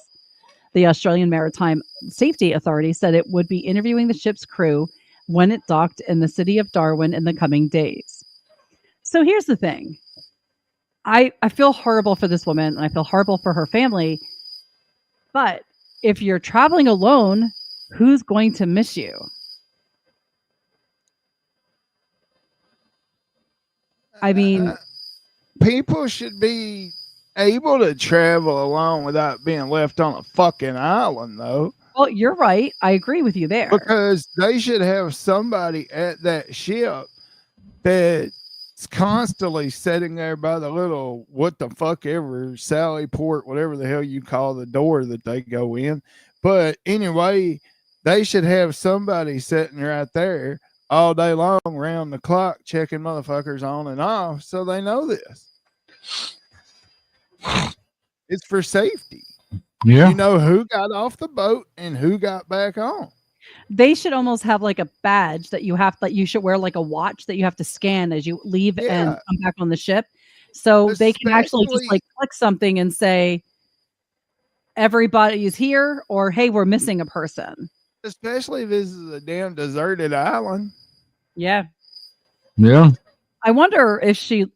The Australian Maritime Safety Authority said it would be interviewing the ship's crew when it docked in the city of Darwin in the coming days. So here's the thing. I feel horrible for this woman, and I feel horrible for her family. But if you're traveling alone, who's going to miss you? I mean, people should be able to travel alone without being left on a fucking island, though. Well, you're right. I agree with you there. Because they should have somebody at that ship that's constantly sitting there by the little what the fuck ever Sally port, whatever the hell you call the door that they go in. But anyway, they should have somebody sitting right there all day long, round the clock, checking motherfuckers on and off, so they know this. It's for safety. Yeah. You know who got off the boat and who got back on. They should almost have like a badge that you should wear, like a watch that you have to scan as you leave and come back on the ship. So they can actually just like click something and say, everybody's here, or hey, we're missing a person. Especially if this is a damn deserted island. Yeah. Yeah. I wonder if she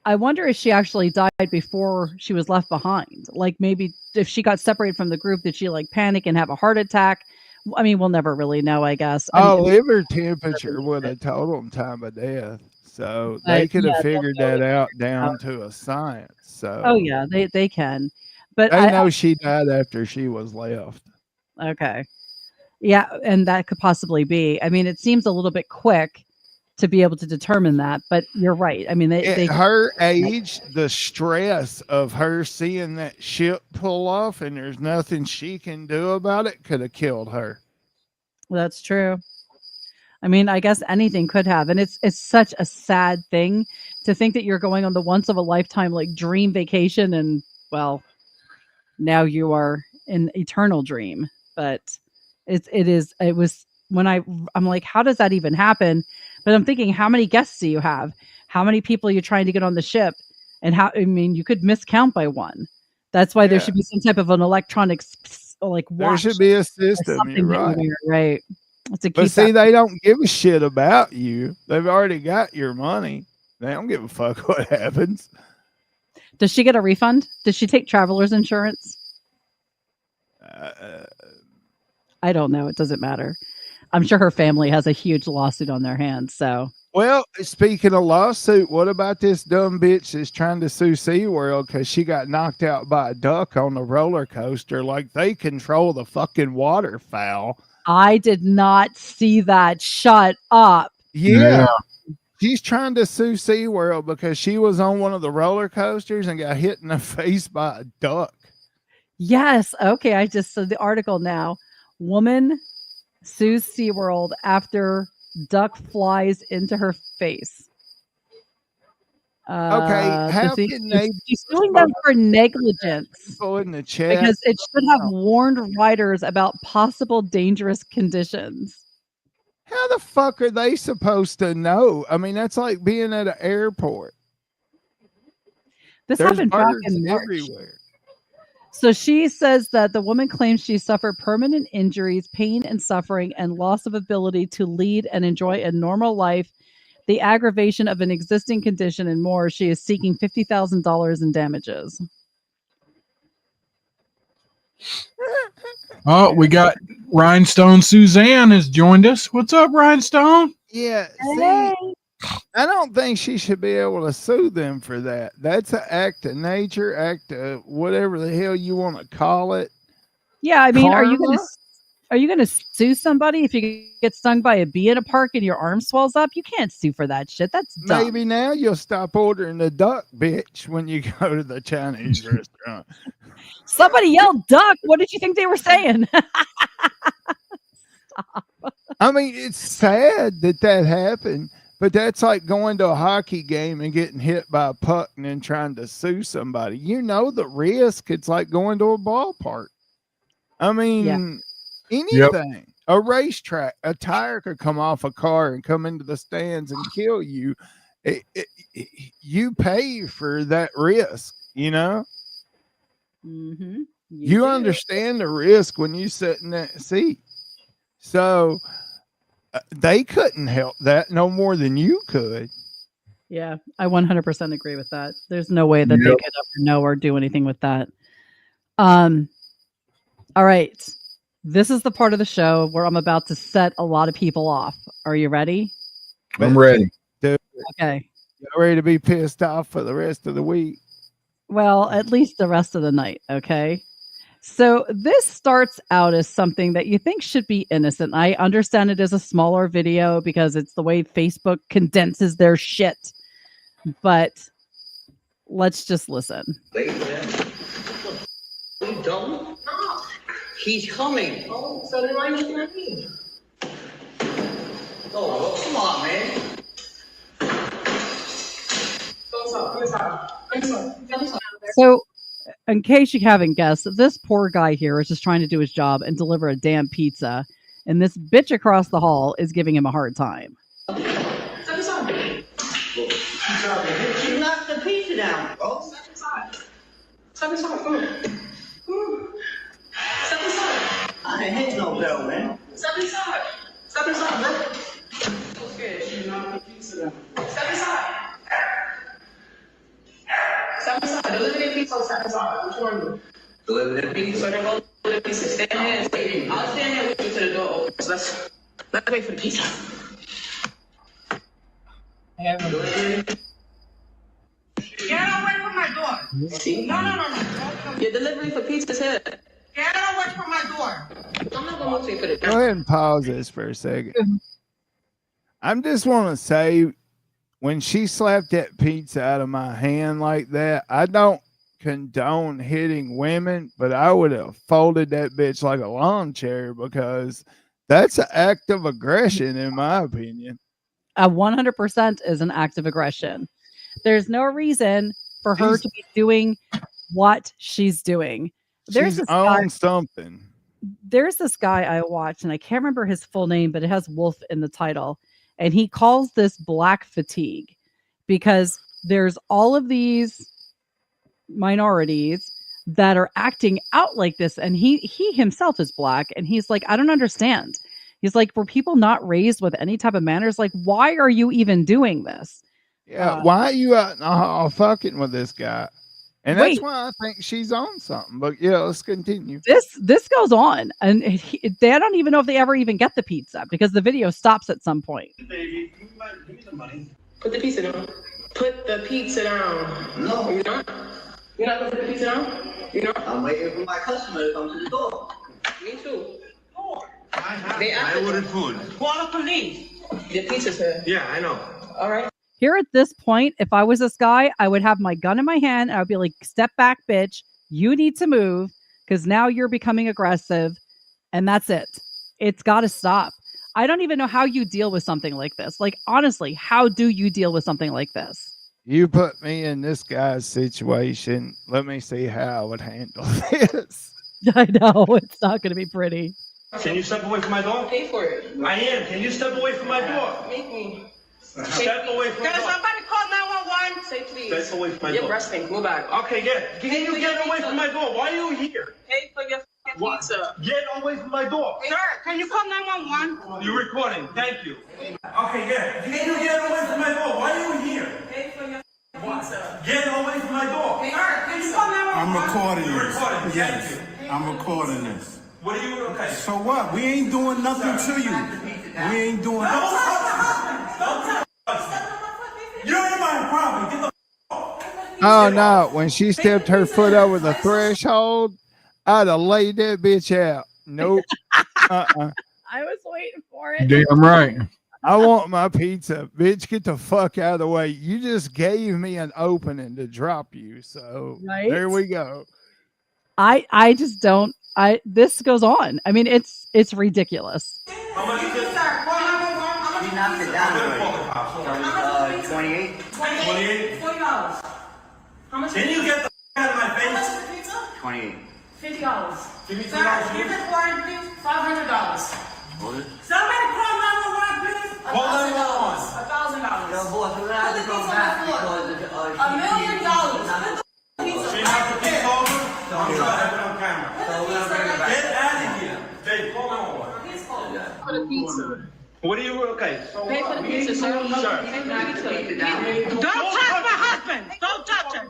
actually died before she was left behind. Like maybe if she got separated from the group, did she like panic and have a heart attack? I mean, we'll never really know, I guess. Liver temperature would have told them time of death. So they could have figured that out down to a science. So oh yeah, they can. But I know she died after she was left. Okay. Yeah, and that could possibly be. I mean, it seems a little bit quick to be able to determine that, but you're right. I mean, they her age, the stress of her seeing that ship pull off and there's nothing she can do about it could have killed her. That's true. I mean, I guess anything could have, and it's such a sad thing to think that you're going on the once of a lifetime like dream vacation, and well, now you are in eternal dream. But it was when I'm like, how does that even happen? But I'm thinking, how many guests do you have? How many people are you trying to get on the ship? And you could miscount by one. That's why there should be some type of an electronic like watch. There should be a system. You're right. Right. But see, they don't give a shit about you. They've already got your money. They don't give a fuck what happens. Does she get a refund? Does she take traveler's insurance? I don't know. It doesn't matter. I'm sure her family has a huge lawsuit on their hands. So, well, speaking of lawsuit, what about this dumb bitch that's trying to sue SeaWorld because she got knocked out by a duck on the roller coaster? Like they control the fucking waterfowl. I did not see that. Shut up. Yeah. She's trying to sue SeaWorld because she was on one of the roller coasters and got hit in the face by a duck. Yes. Okay. I just saw the article now. Woman sues SeaWorld after duck flies into her face. how can they She's suing them for negligence people in the chat? because it should have warned riders about possible dangerous conditions. How the fuck are they supposed to know? I mean, that's like being at an airport. This There's happened back birds in March. everywhere. So she says that the woman claims she suffered permanent injuries, pain and suffering, and loss of ability to lead and enjoy a normal life, the aggravation of an existing condition, and more. She is seeking $50,000 in damages. Oh, we got Rhinestone Suzanne has joined us. What's up, Rhinestone? Yeah, see, I don't think she should be able to sue them for that. That's an act of nature, act of whatever the hell you want to call it. Yeah, I mean, are you Karma? going to sue somebody if you get stung by a bee in a park and your arm swells up? You can't sue for that shit. That's dumb. Maybe now you'll stop ordering the duck, bitch, when you go to the Chinese restaurant. Somebody yelled duck. What did you think they were saying? I mean, it's sad that happened, but that's like going to a hockey game and getting hit by a puck and then trying to sue somebody. You know the risk. It's like going to a ballpark. I mean, anything. A racetrack, a tire could come off a car and come into the stands and kill you. You pay for that risk, you know? Mm-hmm. You understand the risk when you sit in that seat. So they couldn't help that no more than you could. Yeah, I 100% agree with that. There's no way that they could ever know or do anything with that. All right. This is the part of the show where I'm about to set a lot of people off. Are you ready? I'm ready. Okay. You ready to be pissed off for the rest of the week? Well, at least the rest of the night. Okay. So this starts out as something that you think should be innocent. I understand it as a smaller video because it's the way Facebook condenses their shit. But let's just listen. We don't? No. He's coming. Oh, so then why are you looking at me? Oh, come on, man. So, in case you haven't guessed, this poor guy here is just trying to do his job and deliver a damn pizza, and this bitch across the hall is giving him a hard time. You knocked the pizza down, bro. Step inside. Come on. Step inside. I ain't hit no bell, man. Step inside, bro. So scared she knocked the pizza down. Step inside. Deliver the pizza. Step inside. Which one? Deliver the pizza. So then go deliver the pizza. Stand here and stay. I'll stand here with you till the door opens. Let's wait for the pizza. Get away from my door. See? No. Your delivery for pizza's here. Get away from my door. I'm not gonna move for the Go ahead and pause this for a second. I just want to say, when she slapped that pizza out of my hand like that, I don't condone hitting women, but I would have folded that bitch like a lawn chair because that's an act of aggression, in my opinion. 100% is an act of aggression. There's no reason for her to be doing what she's doing. She's on something. There's this guy I watched, and I can't remember his full name, but it has wolf in the title. And he calls this black fatigue because there's all of these minorities that are acting out like this. And he himself is black. And he's like, I don't understand. He's like, were people not raised with any type of manners? Like, why are you even doing this? Yeah, why are you out fucking with this guy? And that's why I think she's on something. But yeah, let's continue. This goes on, and they don't even know if they ever even get the pizza because the video stops at some point. Baby, give me the money. Put the pizza down. Put the pizza down. No, you're not. You're not gonna put the pizza down. You're not. I'm waiting for my customer to come to the door. Me too. I ordered food. Call the police. The pizza's here. Yeah, I know. All right. Here at this point, if I was this guy, I would have my gun in my hand. And I would be like, step back, bitch. You need to move because now you're becoming aggressive. And that's it. it's got to stop. I don't even know how you deal with something like this. Like, honestly, how do you deal with something like this? You put me in this guy's situation. Let me see how I would handle this. I know it's not going to be pretty. Can you step away from my door? Pay for it. I am. Can you step away from my door? Make me. Step away from my Can door. somebody call 911? Say please. Step away from my Your door. breast stink. Move back. Okay, yeah. Can you get away from my door? Why are you here? Pay for your fucking What? pizza. Get away from my door. Sir, can you call 911? You're recording. Thank you. Okay, yeah. Can you get away from my door? Why are you here? Pay for your pizza. Get away from my door. Sir, can you call 911? I'm recording You're this. recording. Yes, Thank you. I'm recording this. What are you? Okay. So what? We ain't doing nothing to you. We ain't doing nothing. You're in my property. Get the Oh no! When she stepped her foot over the threshold, I'd have laid that bitch out. Nope. I was waiting for it. Damn right. I want my pizza, bitch. Get the fuck out of the way. You just gave me an opening to drop you, so Right? there we go. I just don't. This goes on. I mean, it's ridiculous. How much is this? She knocked it down already. 28. 28. $40. How much? Can you get the out of my How much face? is the pizza? 28. $50. Give me Sir, $2. give it for him, please. $500. Somebody call 911, please. Call 911. $1,000. Yo, boss, we're gonna have to come back because of $1 million. Put the pizza She right knocked the there. pizza over. I'm trying to have it on camera. So we're gonna bring it back. Get out of here. Babe, call 911. Please call. For the pizza. What are you? Okay. Pay for the pizza, sir. Sir. Pay for the pizza. Don't touch my husband. Don't touch him.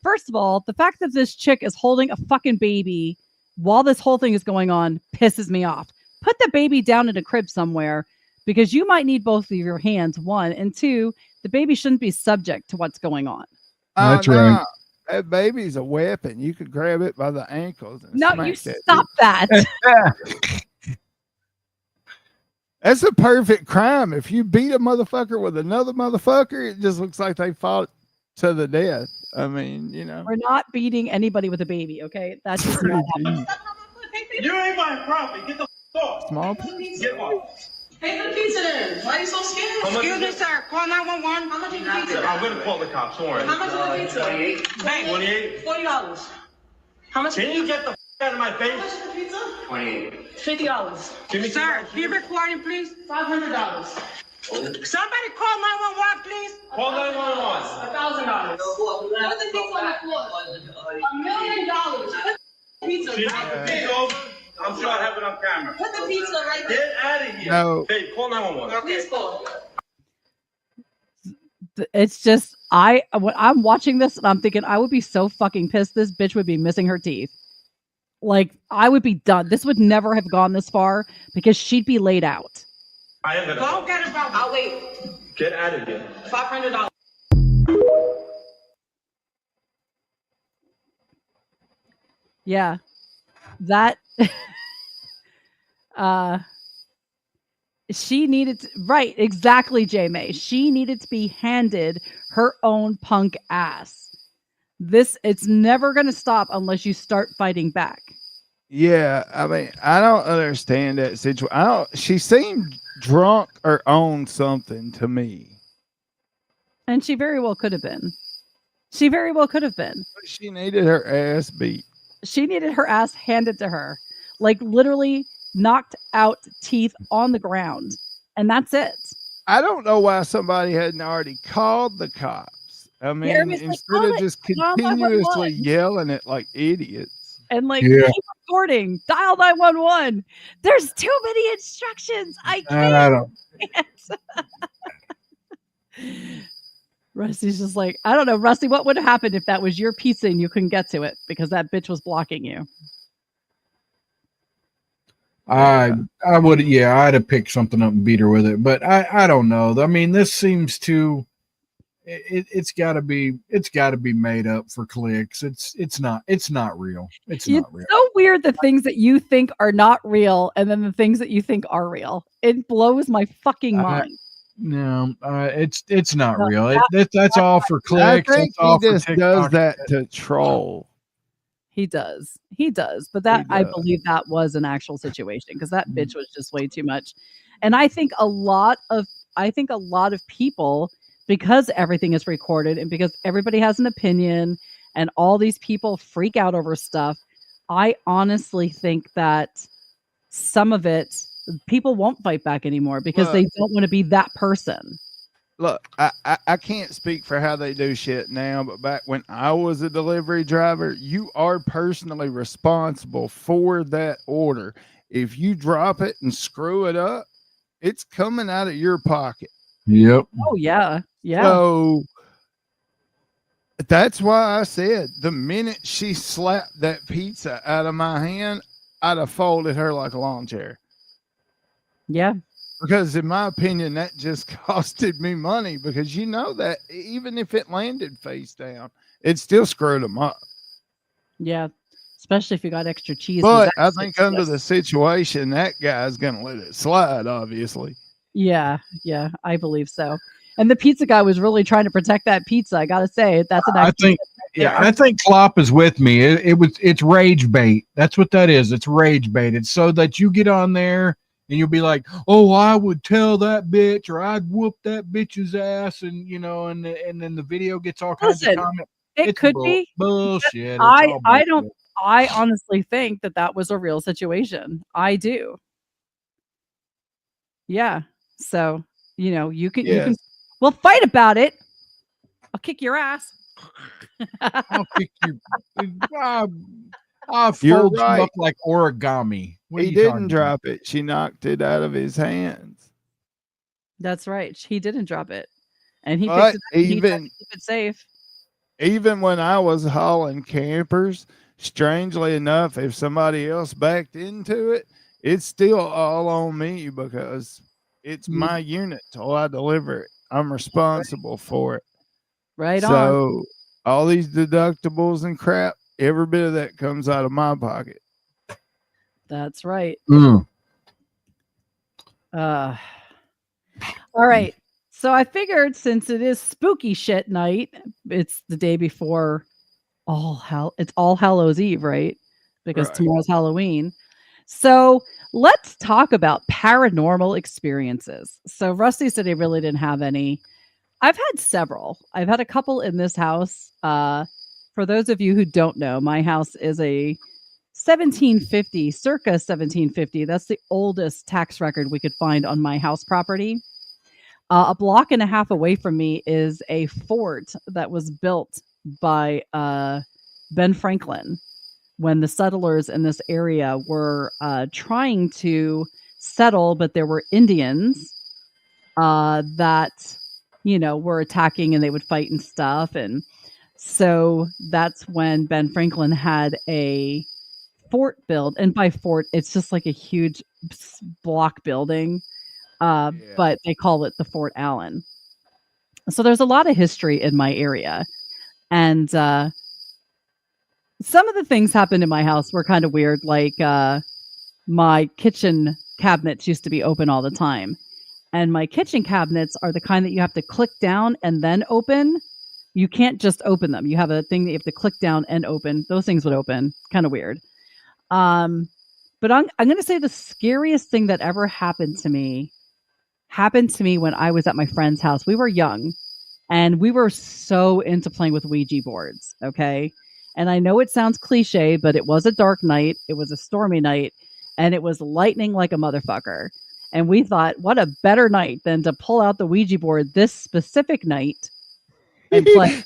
First of all, the fact that this chick is holding a fucking baby while this whole thing is going on pisses me off. Put the baby down in a crib somewhere because you might need both of your hands, one, and two, the baby shouldn't be subject to what's going on. That's no, right. That baby's a weapon. You could grab it by the ankles. And No, smack you that stop that. That's a perfect crime. If you beat a motherfucker with another motherfucker, it just looks like they fought to the death. I mean, you know. We're not beating anybody with a baby, okay? That's just not happening. You ain't my property. Get the off. Small Get off. Pay for the pizza then. Why are you so scared? How much Excuse is me, it? sir. Call 911. How much is the pizza? I'm gonna call the cops. Don't worry. How much is the pizza? 28. Thank you. 28. $40. How much? Can you get the out of my How face? much is the pizza? 28. $50. Give me Sir, $2. be recording, please. $500. Somebody call 911, please. Call 911. $1,000. Yo, boss, we're gonna have Put to the come pizza on back the floor. because $1 million. Put the pizza She right knocked the there. pizza over. I'm trying to have it on camera. Put the pizza right there. Get out of here. No. Babe, call 911. Please call. It's just when I'm watching this and I'm thinking I would be so fucking pissed this bitch would be missing her teeth. Like I would be done. This would never have gone this far because she'd be laid out. I am gonna Don't get it wrong. I'll wait. get out of here. $500. Yeah. That she needed to, right, exactly, J May. She needed to be handed her own punk ass. It's never gonna stop unless you start fighting back. Yeah, I mean, I don't understand that situation. She seemed drunk or on something to me. And she very well could have been. She very well could have been. She needed her ass beat. She needed her ass handed to her. Like literally knocked out, teeth on the ground. And that's it. I don't know why somebody hadn't already called the cops. I mean, Jeremy's like, instead "Call of it, just call 911." continuously yelling it like idiots. And like Yeah. keep recording, dial 911. There's too many instructions. I I don't. can't. Rusty's just like, I don't know, Rusty, what would have happened if that was your pizza and you couldn't get to it because that bitch was blocking you? I would, yeah, I'd have picked something up and beat her with it, but I don't know. I mean, this seems to it's got to be made up for clicks. It's not real. It's not real. So weird the things that you think are not real and then the things that you think are real. It blows my fucking mind. No, it's not No, real. That's all for I clicks. think It's all he for just TikTok. does that to troll. He does. But that I does. believe that was an actual situation because that bitch was just way too much. And I think a lot of people, because everything is recorded and because everybody has an opinion and all these people freak out over stuff, I honestly think that some of it people won't fight back anymore because Look. they don't want to be that person. Look, I can't speak for how they do shit now, but back when I was a delivery driver, you are personally responsible for that order. If you drop it and screw it up, it's coming out of your pocket. Yep. Oh yeah. Yeah. So that's why I said the minute she slapped that pizza out of my hand, I'd have folded her like a lawn chair. Yeah. Because in my opinion, that just costed me money because you know that even if it landed face down, it still screwed them up. Yeah. Especially if you got extra cheese. But I think under the situation, that guy's going to let it slide, obviously. Yeah, I believe so. And the pizza guy was really trying to protect that pizza. I gotta say, that's an. I think Klopp is with me. It's rage bait. That's what that is. It's rage bait. It's so that you get on there and you'll be like, "Oh, I would tell that bitch, or I'd whoop that bitch's ass," and and then the video gets all kinds of comments. It could be bullshit. I honestly think that was a real situation. I do. Yeah. So, you can we'll fight about it. I'll kick your ass. I'll kick you. I'll fold you up like origami. He didn't drop it. She knocked it out of his hands. That's right. He didn't drop it. And he picked it up and he tried to keep it safe. Even when I was hauling campers, strangely enough, if somebody else backed into it, it's still all on me because it's my unit till I deliver it. I'm responsible for it. Right on. So all these deductibles and crap, every bit of that comes out of my pocket. That's right. Mm. All right. So I figured since it is spooky shit night, it's the day before it's All Hallows Eve, right? Because tomorrow's Halloween. So let's talk about paranormal experiences. So Rusty said he really didn't have any. I've had several. I've had a couple in this house. For those of you who don't know, my house is a circa 1750. That's the oldest tax record we could find on my house property. A block and a half away from me is a fort that was built by Ben Franklin when the settlers in this area were trying to settle, but there were Indians that, were attacking and they would fight and stuff. And so that's when Ben Franklin had a fort built. And by fort, it's just like a huge block building. But they call it the Fort Allen. So there's a lot of history in my area. And some of the things happened in my house were kind of weird. Like my kitchen cabinets used to be open all the time. And my kitchen cabinets are the kind that you have to click down and then open. You can't just open them. You have a thing that you have to click down and open. Those things would open. Kind of weird. But I'm going to say the scariest thing that ever happened to me when I was at my friend's house. We were young and we were so into playing with Ouija boards. Okay. And I know it sounds cliche, but it was a dark night. It was a stormy night and it was lightning like a motherfucker. And we thought, what a better night than to pull out the Ouija board this specific night and play.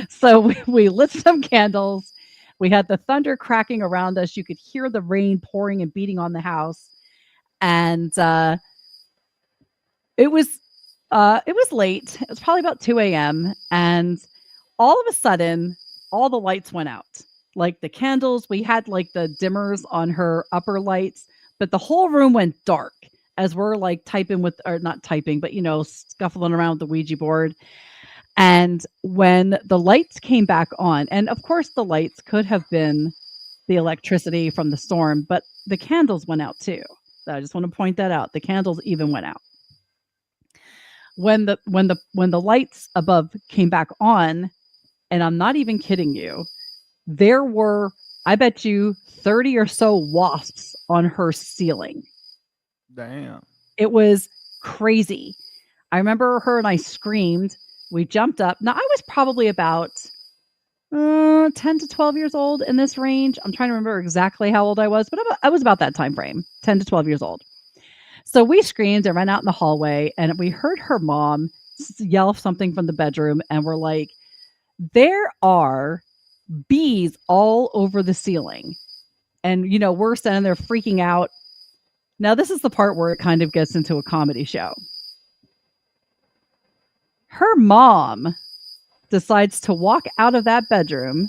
So we lit some candles. We had the thunder cracking around us. You could hear the rain pouring and beating on the house. And it was late. It was probably about 2 a.m. And all of a sudden, all the lights went out. Like the candles, we had like the dimmers on her upper lights, but the whole room went dark as we're like typing with, or not typing, but scuffling around with the Ouija board. And when the lights came back on, and of course the lights could have been the electricity from the storm, but the candles went out too. So I just want to point that out. The candles even went out. When the lights above came back on, and I'm not even kidding you, there were, I bet you, 30 or so wasps on her ceiling. Damn. It was crazy. I remember her and I screamed. We jumped up. Now, I was probably about 10 to 12 years old in this range. I'm trying to remember exactly how old I was, but I was about that time frame, 10 to 12 years old. So we screamed and ran out in the hallway, and we heard her mom yell something from the bedroom, and we're like, there are bees all over the ceiling. And, you know, we're standing there freaking out. Now, this is the part where it kind of gets into a comedy show. Her mom decides to walk out of that bedroom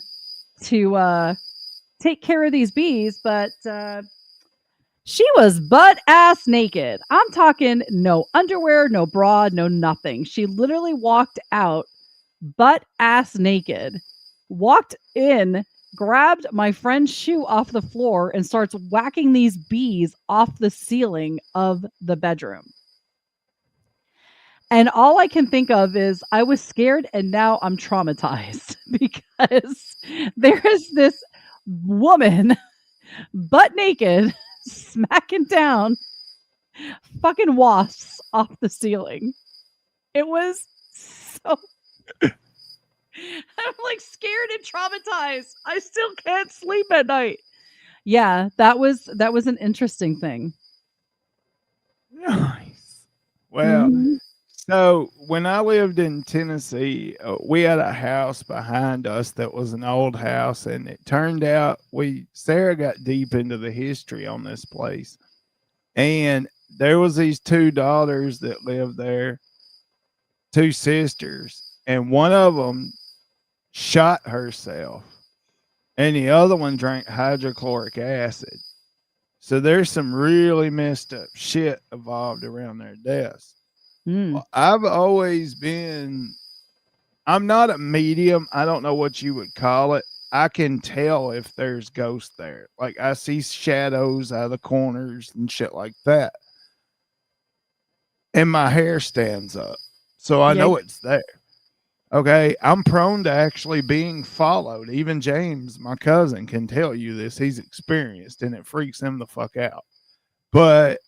to take care of these bees, but she was butt ass naked. I'm talking no underwear, no bra, no nothing. She literally walked out butt ass naked, walked in, grabbed my friend's shoe off the floor, and starts whacking these bees off the ceiling of the bedroom. And all I can think of is I was scared and now I'm traumatized because there is this woman butt naked smacking down fucking wasps off the ceiling. It was so I'm like scared and traumatized. I still can't sleep at night. Yeah, that was an interesting thing. Nice. Well, so when I lived in Tennessee, we had a house behind us that was an old house, and it turned out Sarah got deep into the history on this place, and there was these two daughters that lived there, two sisters, and one of them shot herself, and the other one drank hydrochloric acid. So there's some really messed up shit evolved around their deaths. I've always been, I'm not a medium. I don't know what you would call it. I can tell if there's ghosts there. Like I see shadows out of the corners and shit like that. And my hair stands up. So I know it's there. Okay. I'm prone to actually being followed. Even James, my cousin, can tell you this. He's experienced and it freaks him the fuck out. But,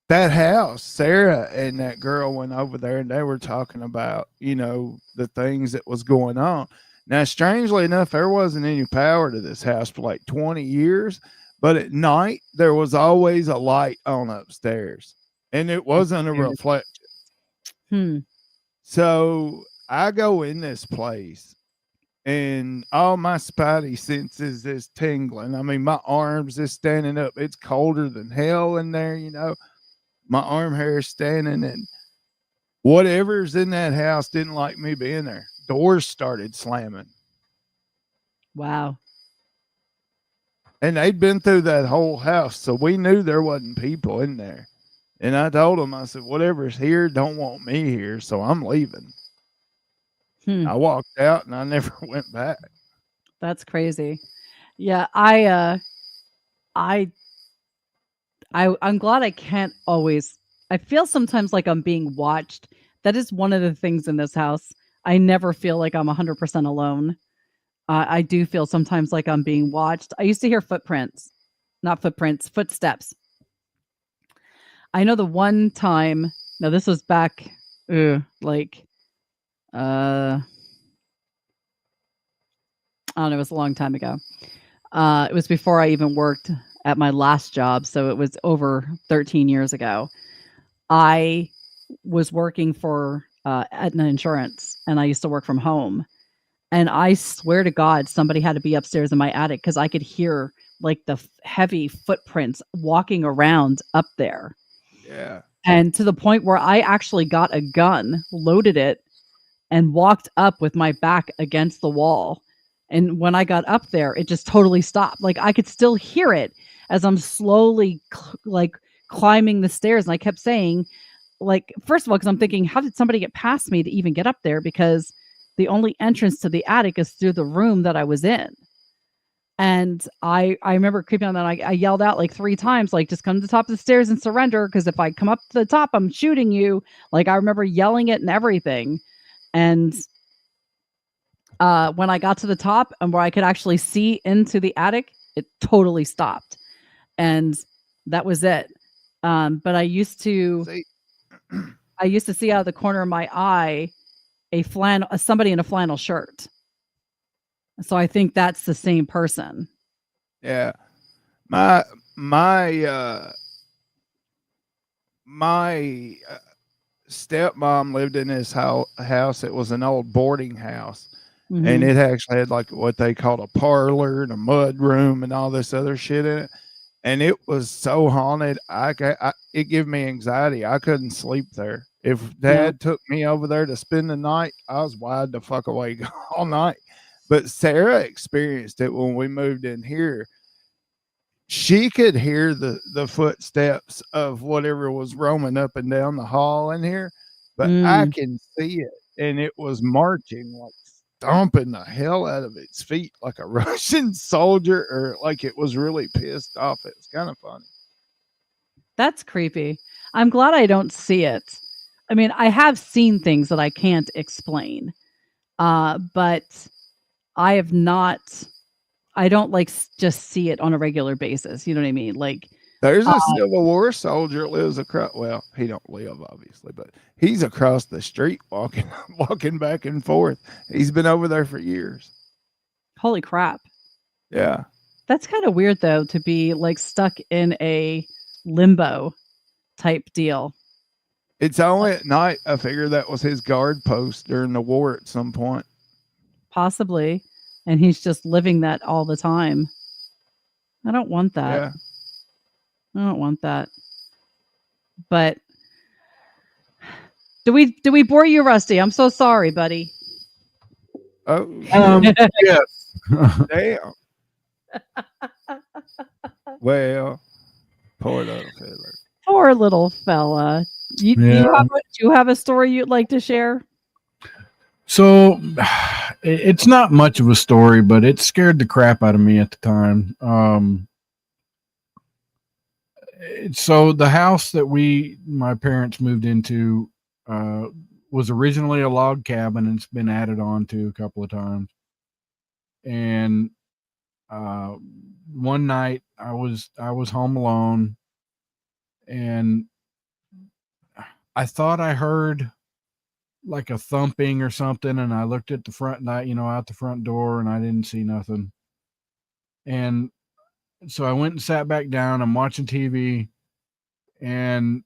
that house, Sarah and that girl went over there and they were talking about, you know, the things that was going on. Now, strangely enough, there wasn't any power to this house for like 20 years, but at night there was always a light on upstairs and it wasn't a reflection. So I go in this place and all my spidey senses is tingling. I mean, my arms is standing up. It's colder than hell in there, you know. My arm hair is standing, and whatever's in that house didn't like me being there. Doors started slamming. Wow. And they'd been through that whole house, so we knew there wasn't people in there. And I told them, I said, whatever's here don't want me here, so I'm leaving. I walked out, and I never went back. That's crazy. Yeah, I'm glad I can't always. I feel sometimes like I'm being watched. That is one of the things in this house. I never feel like I'm 100% alone. I do feel sometimes like I'm being watched. I used to hear footsteps. I know the one time. Now this was back, I don't know. It was a long time ago. It was before I even worked at my last job, so it was over 13 years ago. I was working for Aetna Insurance, and I used to work from home. And I swear to God, somebody had to be upstairs in my attic because I could hear like the heavy footprints walking around up there. Yeah. And to the point where I actually got a gun, loaded it, and walked up with my back against the wall. And when I got up there, it just totally stopped. Like I could still hear it as I'm slowly climbing the stairs. And I kept saying, like, first of all, because I'm thinking, how did somebody get past me to even get up there? Because the only entrance to the attic is through the room that I was in. And I remember creeping on that. I yelled out like 3 times, like, just come to the top of the stairs and surrender. Because if I come up to the top, I'm shooting you. Like I remember yelling it and everything. And when I got to the top and where I could actually see into the attic, it totally stopped. And that was it. But I used to see out of the corner of my eye somebody in a flannel shirt. So I think that's the same person. Yeah. My stepmom lived in this house. It was an old boarding house. Mhm. And it actually had like what they called a parlor and a mud room and all this other shit in it. And it was so haunted. It gave me anxiety. I couldn't sleep there. If Dad took me over there to spend the night, I was wide the fuck awake all night. But Sarah experienced it when we moved in here. She could hear the footsteps of whatever was roaming up and down the hall in here, but I can see it, and it was marching, like stomping the hell out of its feet like a Russian soldier, or like it was really pissed off. It was kind of funny. That's creepy. I'm glad I don't see it. I mean, I have seen things that I can't explain, but I have not. I don't like just see it on a regular basis. You know what I mean? Like, there's a Civil War soldier that lives across. Well, he don't live obviously, but he's across the street walking back and forth. He's been over there for years. Holy crap! Yeah, that's kind of weird though, to be like stuck in a limbo type deal. It's only at night. I figure that was his guard post during the war at some point. Possibly. And he's just living that all the time. I don't want that. Yeah. I don't want that. But do we bore you, Rusty? I'm so sorry, buddy. Oh, yes. Damn. Well, poor little fella. Poor little fella. Do you have a story you'd like to share? So it's not much of a story, but it scared the crap out of me at the time. So the house that my parents moved into was originally a log cabin, and it's been added on to a couple of times. And one night I was home alone, and I thought I heard like a thumping or something, and I looked at the front, out the front door, and I didn't see nothing. And so I went and sat back down. I'm watching TV, and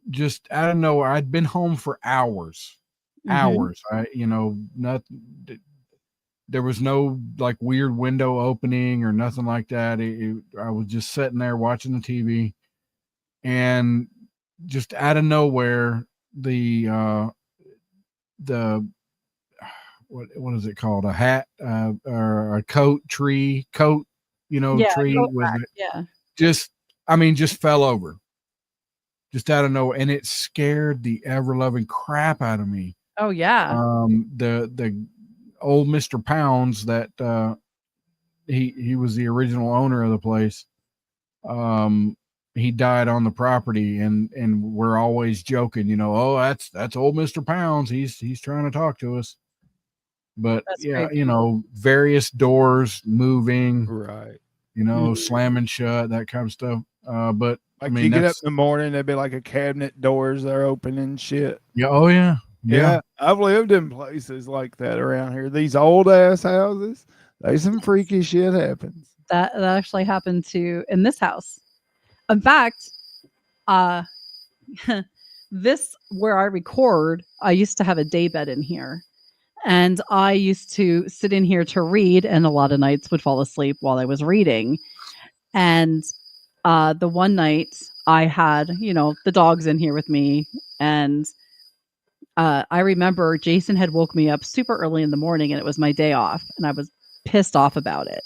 just out of nowhere, I'd been home for hours. Nothing. There was no like weird window opening or nothing like that. I was just sitting there watching the TV, and just out of nowhere, the what is it called? A hat or a tree with it. Just fell over. Just out of nowhere, and it scared the ever-loving crap out of me. Oh yeah. The old Mr. Pounds that he was the original owner of the place. He died on the property, and we're always joking, oh, that's old Mr. Pounds. He's trying to talk to us. But that's crazy. Various doors moving, right? Slamming shut, that kind of stuff. But like, you get up in the morning, there'd be like a cabinet doors they're opening shit. Yeah. Oh yeah. Yeah. I've lived in places like that around here. These old ass houses, there's some freaky shit happens. That actually happened in this house. In fact, this where I record, I used to have a day bed in here, and I used to sit in here to read, and a lot of nights would fall asleep while I was reading. And the one night I had, the dogs in here with me, and I remember Jason had woke me up super early in the morning, and it was my day off, and I was pissed off about it.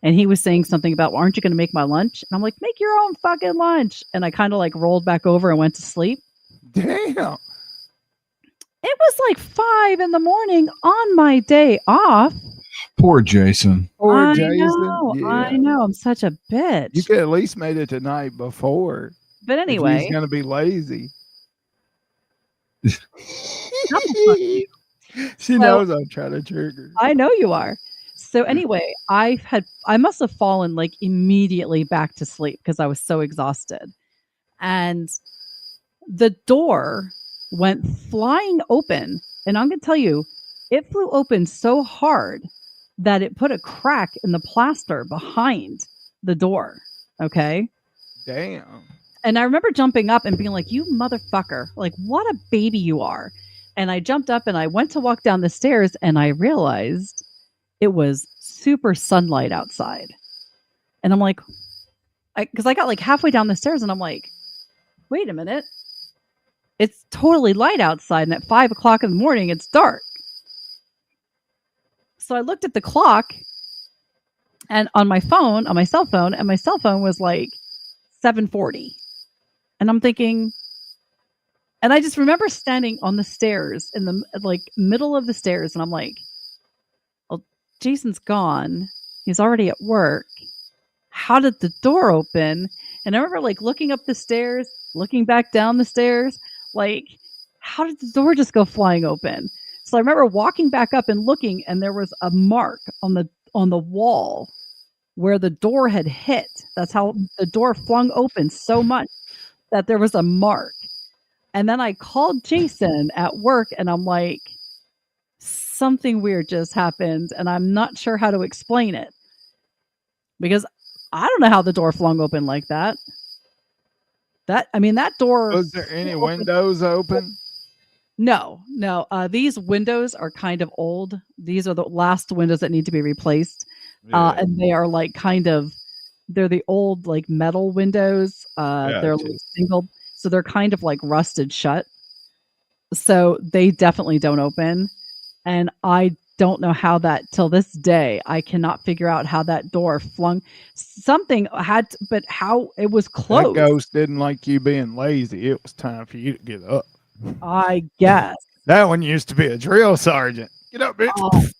And he was saying something about, well, aren't you going to make my lunch? And I'm like, make your own fucking lunch. And I kind of like rolled back over and went to sleep. Damn. It was like 5 a.m. on my day off. Poor Jason. Poor Jason. I know. I'm such a bitch. You could at least made it tonight before. But anyway. He's going to be lazy. She knows I'm trying to trigger. I know you are. So anyway, I must have fallen like immediately back to sleep because I was so exhausted. And the door went flying open. And I'm going to tell you, it flew open so hard that it put a crack in the plaster behind the door. Okay. Damn. And I remember jumping up and being like, you motherfucker, like, what a baby you are. And I jumped up and I went to walk down the stairs and I realized it was super sunlight outside. And I'm like, because I got like halfway down the stairs and I'm like, wait a minute. It's totally light outside. And at 5 o'clock in the morning, it's dark. So I looked at the clock and on my cell phone, and my cell phone was like 7:40. And I'm thinking, and I just remember standing on the stairs in the like middle of the stairs. And I'm like, well, Jason's gone. He's already at work. How did the door open? And I remember like looking up the stairs, looking back down the stairs, like, how did the door just go flying open? So I remember walking back up and looking, and there was a mark on the wall where the door had hit. That's how the door flung open so much that there was a mark. And then I called Jason at work and I'm like, something weird just happened and I'm not sure how to explain it. Because I don't know how the door flung open like that. That door. Was there any windows open? No. These windows are kind of old. These are the last windows that need to be replaced. Yeah. And they are like they're the old like metal windows. They're like single. So they're kind of like rusted shut. So they definitely don't open. And I don't know how that, till this day, I cannot figure out how that door flung. Something but how it was closed. That ghost didn't like you being lazy. It was time for you to get up. I guess. That one used to be a drill sergeant. Get up, bitch.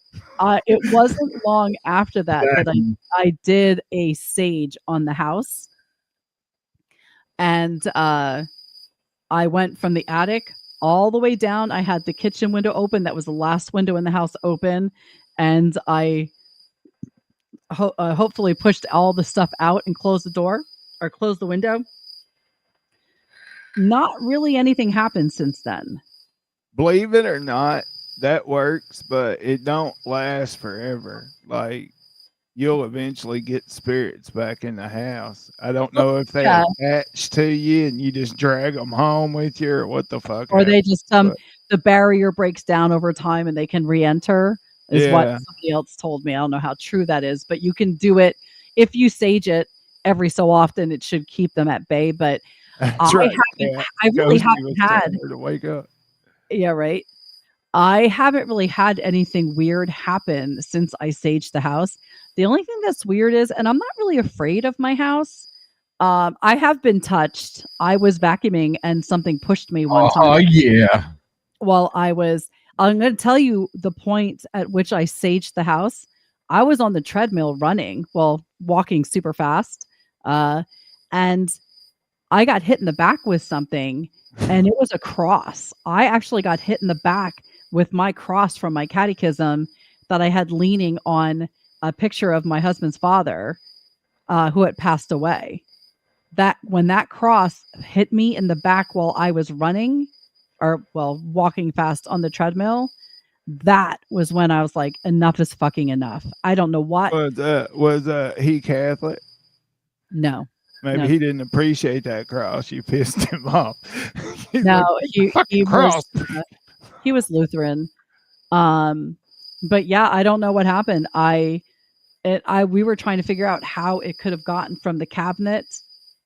It wasn't long after that that I did a sage on the house. And I went from the attic all the way down. I had the kitchen window open. That was the last window in the house open. And I hopefully pushed all the stuff out and closed the door or closed the window. Not really anything happened since then. Believe it or not, that works, but it don't last forever. Like, you'll eventually get spirits back in the house. I don't know if they attach to you and you just drag them home with you or what the fuck. Or they just the barrier breaks down over time and they can re-enter is what somebody else told me. I don't know how true that is, but you can do it if you sage it every so often. It should keep them at bay. But I really haven't had to wake up. Yeah, right. I haven't really had anything weird happen since I saged the house. The only thing that's weird is, and I'm not really afraid of my house. I have been touched. I was vacuuming and something pushed me one time. Oh, yeah. I'm going to tell you the point at which I saged the house. I was on the treadmill running, walking super fast. And I got hit in the back with something, and it was a cross. I actually got hit in the back with my cross from my catechism that I had leaning on a picture of my husband's father, who had passed away. That when that cross hit me in the back while I was running walking fast on the treadmill, that was when I was like, enough is fucking enough. I don't know what. Was he Catholic? No. Maybe he didn't appreciate that cross. You pissed him off. No, he was Lutheran. But yeah, I don't know what happened. We were trying to figure out how it could have gotten from the cabinet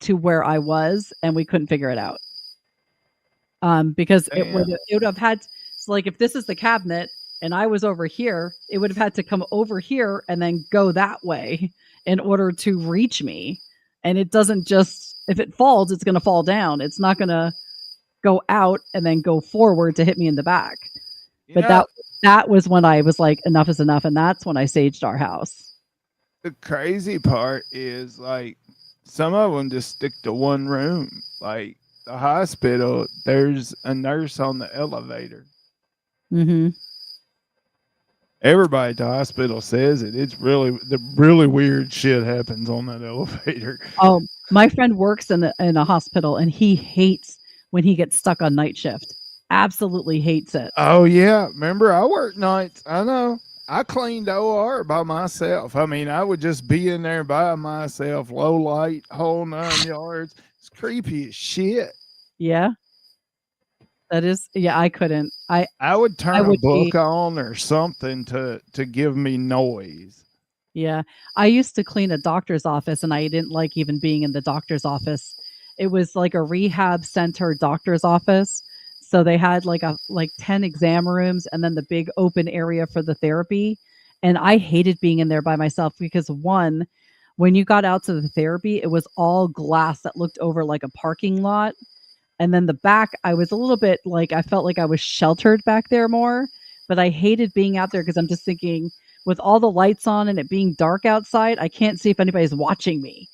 to where I was, and we couldn't figure it out. Because it would have had, so like if this is the cabinet and I was over here, it would have had to come over here and then go that way in order to reach me. And it doesn't just, if it falls, it's going to fall down. It's not going to go out and then go forward to hit me in the back. But that was when I was like, enough is enough. And that's when I saged our house. The crazy part is like some of them just stick to one room. Like the hospital, there's a nurse on the elevator. Mm-hmm. Everybody at the hospital says it. It's the really weird shit happens on that elevator. Oh, my friend works in a hospital, and he hates when he gets stuck on night shift. Absolutely hates it. Oh yeah, remember I worked nights. I know. I cleaned OR by myself. I mean, I would just be in there by myself, low light, whole 9 yards. It's creepy as shit. Yeah. That is, yeah, I couldn't. I would turn I a would book be- on or something to give me noise. Yeah. I used to clean a doctor's office, and I didn't like even being in the doctor's office. It was like a rehab center doctor's office. So they had like 10 exam rooms and then the big open area for the therapy. And I hated being in there by myself because one, when you got out to the therapy, it was all glass that looked over like a parking lot. And then the back, I was a little bit like, I felt like I was sheltered back there more, but I hated being out there because I'm just thinking, with all the lights on and it being dark outside, I can't see if anybody's watching me.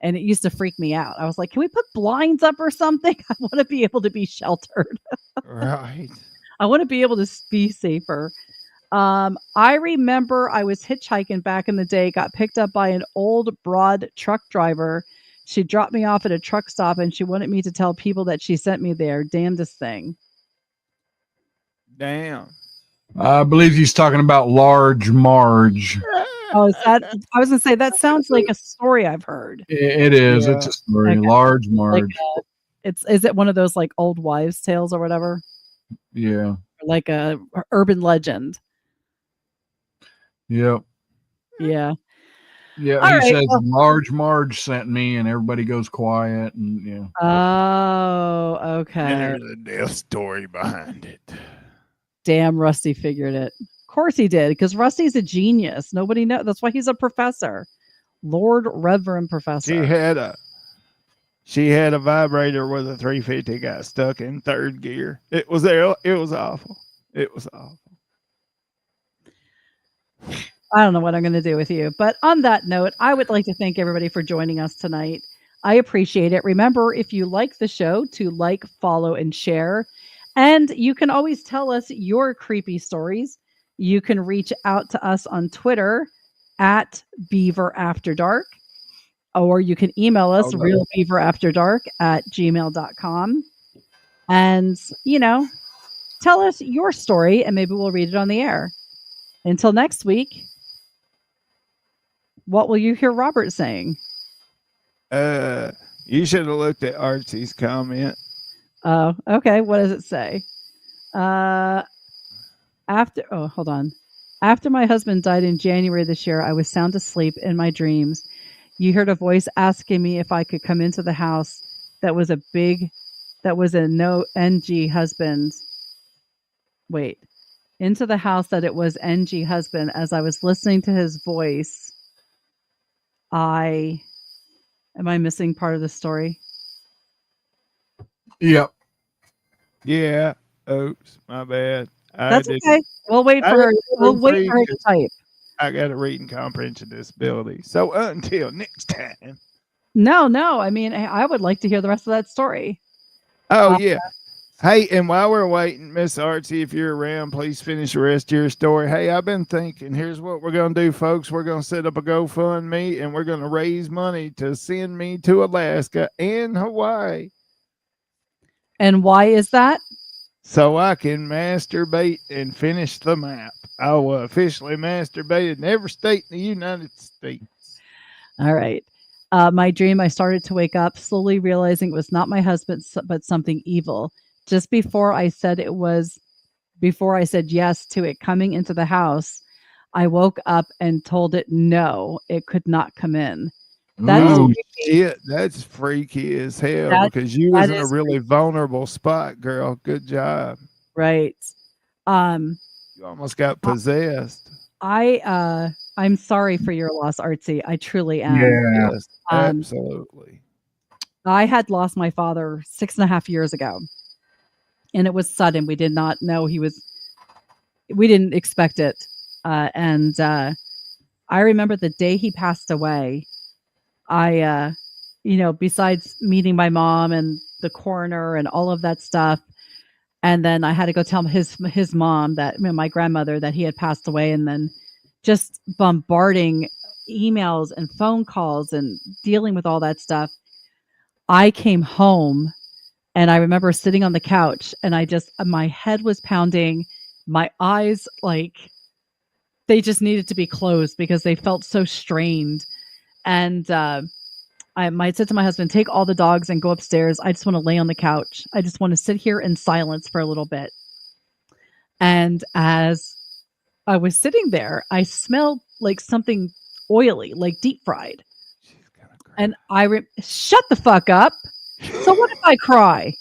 And it used to freak me out. I was like, can we put blinds up or something? I want to be able to be sheltered. Right. I want to be able to be safer. I remember I was hitchhiking back in the day, got picked up by an old broad truck driver. She dropped me off at a truck stop, and she wanted me to tell people that she sent me there. Damnedest thing. Damn. I believe he's talking about Large Marge. Oh, is that? I was gonna say that sounds like a story I've heard. It is. Yeah. It's a story. Like Large Marge. Is it one of those like old wives' tales or whatever? Yeah. Like a urban legend. Yep. Yeah. Yeah. All He right, says well- Large Marge sent me, and everybody goes quiet, and yeah. Oh, okay. And there's a death story behind it. Damn, Rusty figured it. Of course he did, because Rusty's a genius. Nobody knows. That's why he's a professor. Lord Reverend Professor. She had a vibrator with a 350 got stuck in third gear. It was awful. It was awful. I don't know what I'm going to do with you. But on that note, I would like to thank everybody for joining us tonight. I appreciate it. Remember, if you like the show, to like, follow, and share. And you can always tell us your creepy stories. You can reach out to us on Twitter at Beaver After Dark, or you can email us realbeaverafterdark@gmail.com. And, tell us your story, and maybe we'll read it on the air. Until next week, what will you hear Robert saying? You should have looked at Archie's comment. Oh, okay. What does it say? Hold on. After my husband died in January this year, I was sound asleep in my dreams. You heard a voice asking me if I could come into the house that was a no NG husband. Wait. Into the house that it was NG husband. As I was listening to his voice, am I missing part of the story? Yep. Yeah. Oops, my bad. That's okay. We'll wait for her. We'll wait for her to type. I got a reading comprehension disability. So until next time. No. I mean, I would like to hear the rest of that story. Oh, yeah. Hey, and while we're waiting, Miss Archie, if you're around, please finish the rest of your story. Hey, I've been thinking, here's what we're going to do, folks. We're going to set up a GoFundMe, and we're going to raise money to send me to Alaska and Hawaii. And why is that? So I can masturbate and finish the map. I will officially masturbate in every state in the United States. All right. My dream, I started to wake up, slowly realizing it was not my husband, but something evil. Just before I said yes to it coming into the house, I woke up and told it no, it could not come in. That's freaky as hell because you was in a really vulnerable spot, girl. Good job. Right. You almost got possessed. I'm sorry for your loss, Artsy. I truly am. Yes, absolutely. I had lost my father 6.5 years ago, and it was sudden. We did not know we didn't expect it. And I remember the day he passed away, besides meeting my mom and the coroner and all of that stuff, And then I had to go tell his mom that my grandmother that he had passed away, and then just bombarding emails and phone calls and dealing with all that stuff. I came home and I remember sitting on the couch and my head was pounding, my eyes they just needed to be closed because they felt so strained. And I might said to my husband, take all the dogs and go upstairs. I just want to lay on the couch. I just want to sit here in silence for a little bit. And as I was sitting there, I smelled like something oily, like deep fried. And shut the fuck up. So what if I cry?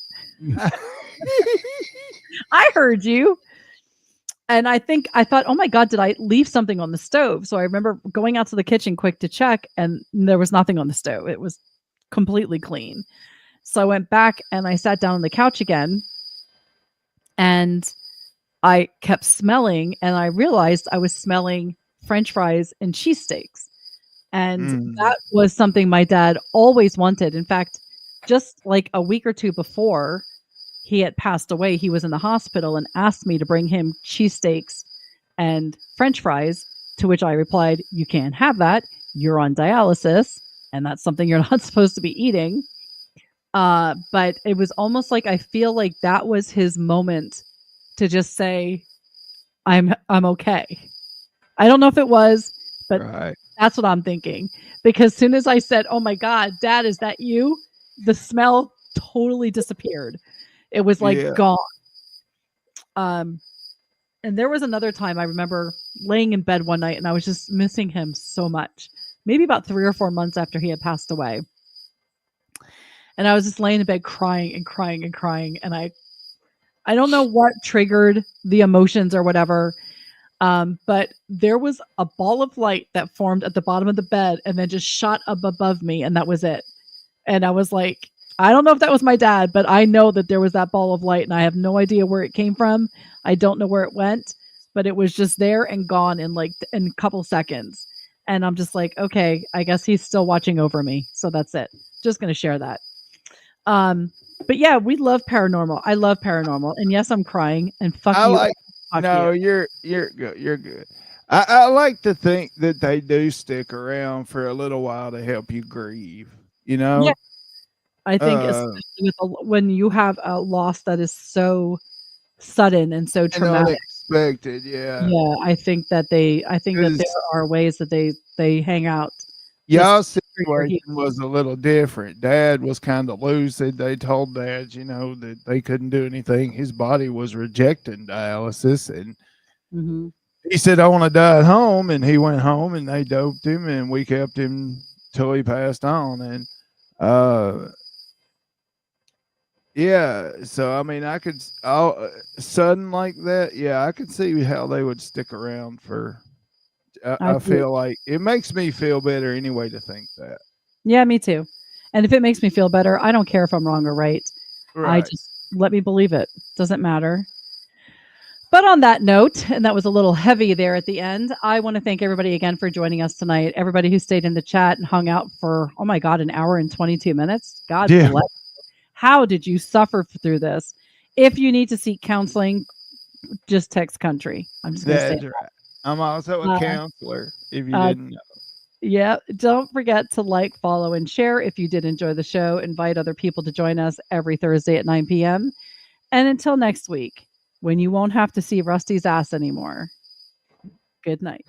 I heard you. And I thought, oh my God, did I leave something on the stove? So I remember going out to the kitchen quick to check, and there was nothing on the stove. It was completely clean. So I went back and I sat down on the couch again, and I kept smelling, and I realized I was smelling French fries and cheesesteaks. And that was something my dad always wanted. In fact, just like a week or two before he had passed away, he was in the hospital and asked me to bring him cheesesteaks and French fries, to which I replied, you can't have that. You're on dialysis, and that's something you're not supposed to be eating. But it was almost like I feel like that was his moment to just say, I'm okay. I don't know if it was, but that's what I'm thinking. Because as soon as I said, oh my God, Dad, is that you? The smell totally disappeared. It was gone. And there was another time I remember laying in bed one night and I was just missing him so much. Maybe about 3 or 4 months after he had passed away. And I was just laying in bed crying and crying and crying. And I don't know what triggered the emotions or whatever. But there was a ball of light that formed at the bottom of the bed and then just shot up above me. And that was it. And I was like, I don't know if that was my dad, but I know that there was that ball of light and I have no idea where it came from. I don't know where it went, but it was just there and gone in a couple seconds. And I'm just like, okay, I guess he's still watching over me. So that's it. Just going to share that. But yeah, we love paranormal. I love paranormal. And yes, I'm crying and fuck you. No, you're good. You're good. I like to think that they do stick around for a little while to help you grieve, you know? Yeah. I think especially when you have a loss that is so sudden and so traumatic. Unexpected, yeah. Yeah, I think that there are ways that they hang out. Y'all's situation was a little different. Dad was kind of lucid. They told Dad, that they couldn't do anything. His body was rejecting dialysis, and he said, I want to die at home. And he went home and they doped him and we kept him till he passed on. And, yeah, so I mean, I could sudden like that. Yeah, I could see how they would stick around for. I feel like it makes me feel better anyway to think that. Yeah, me too. And if it makes me feel better, I don't care if I'm wrong or right. I just let me believe it. Doesn't matter. But on that note, and that was a little heavy there at the end, I want to thank everybody again for joining us tonight. Everybody who stayed in the chat and hung out for, oh my God, 1 hour and 22 minutes. God bless. How did you suffer through this? If you need to seek counseling, just text country. I'm just going to say that. Right. I'm also a counselor, if you didn't know. Yeah. Don't forget to like, follow, and share. If you did enjoy the show, invite other people to join us every Thursday at 9 p.m. And until next week, when you won't have to see Rusty's ass anymore, good night.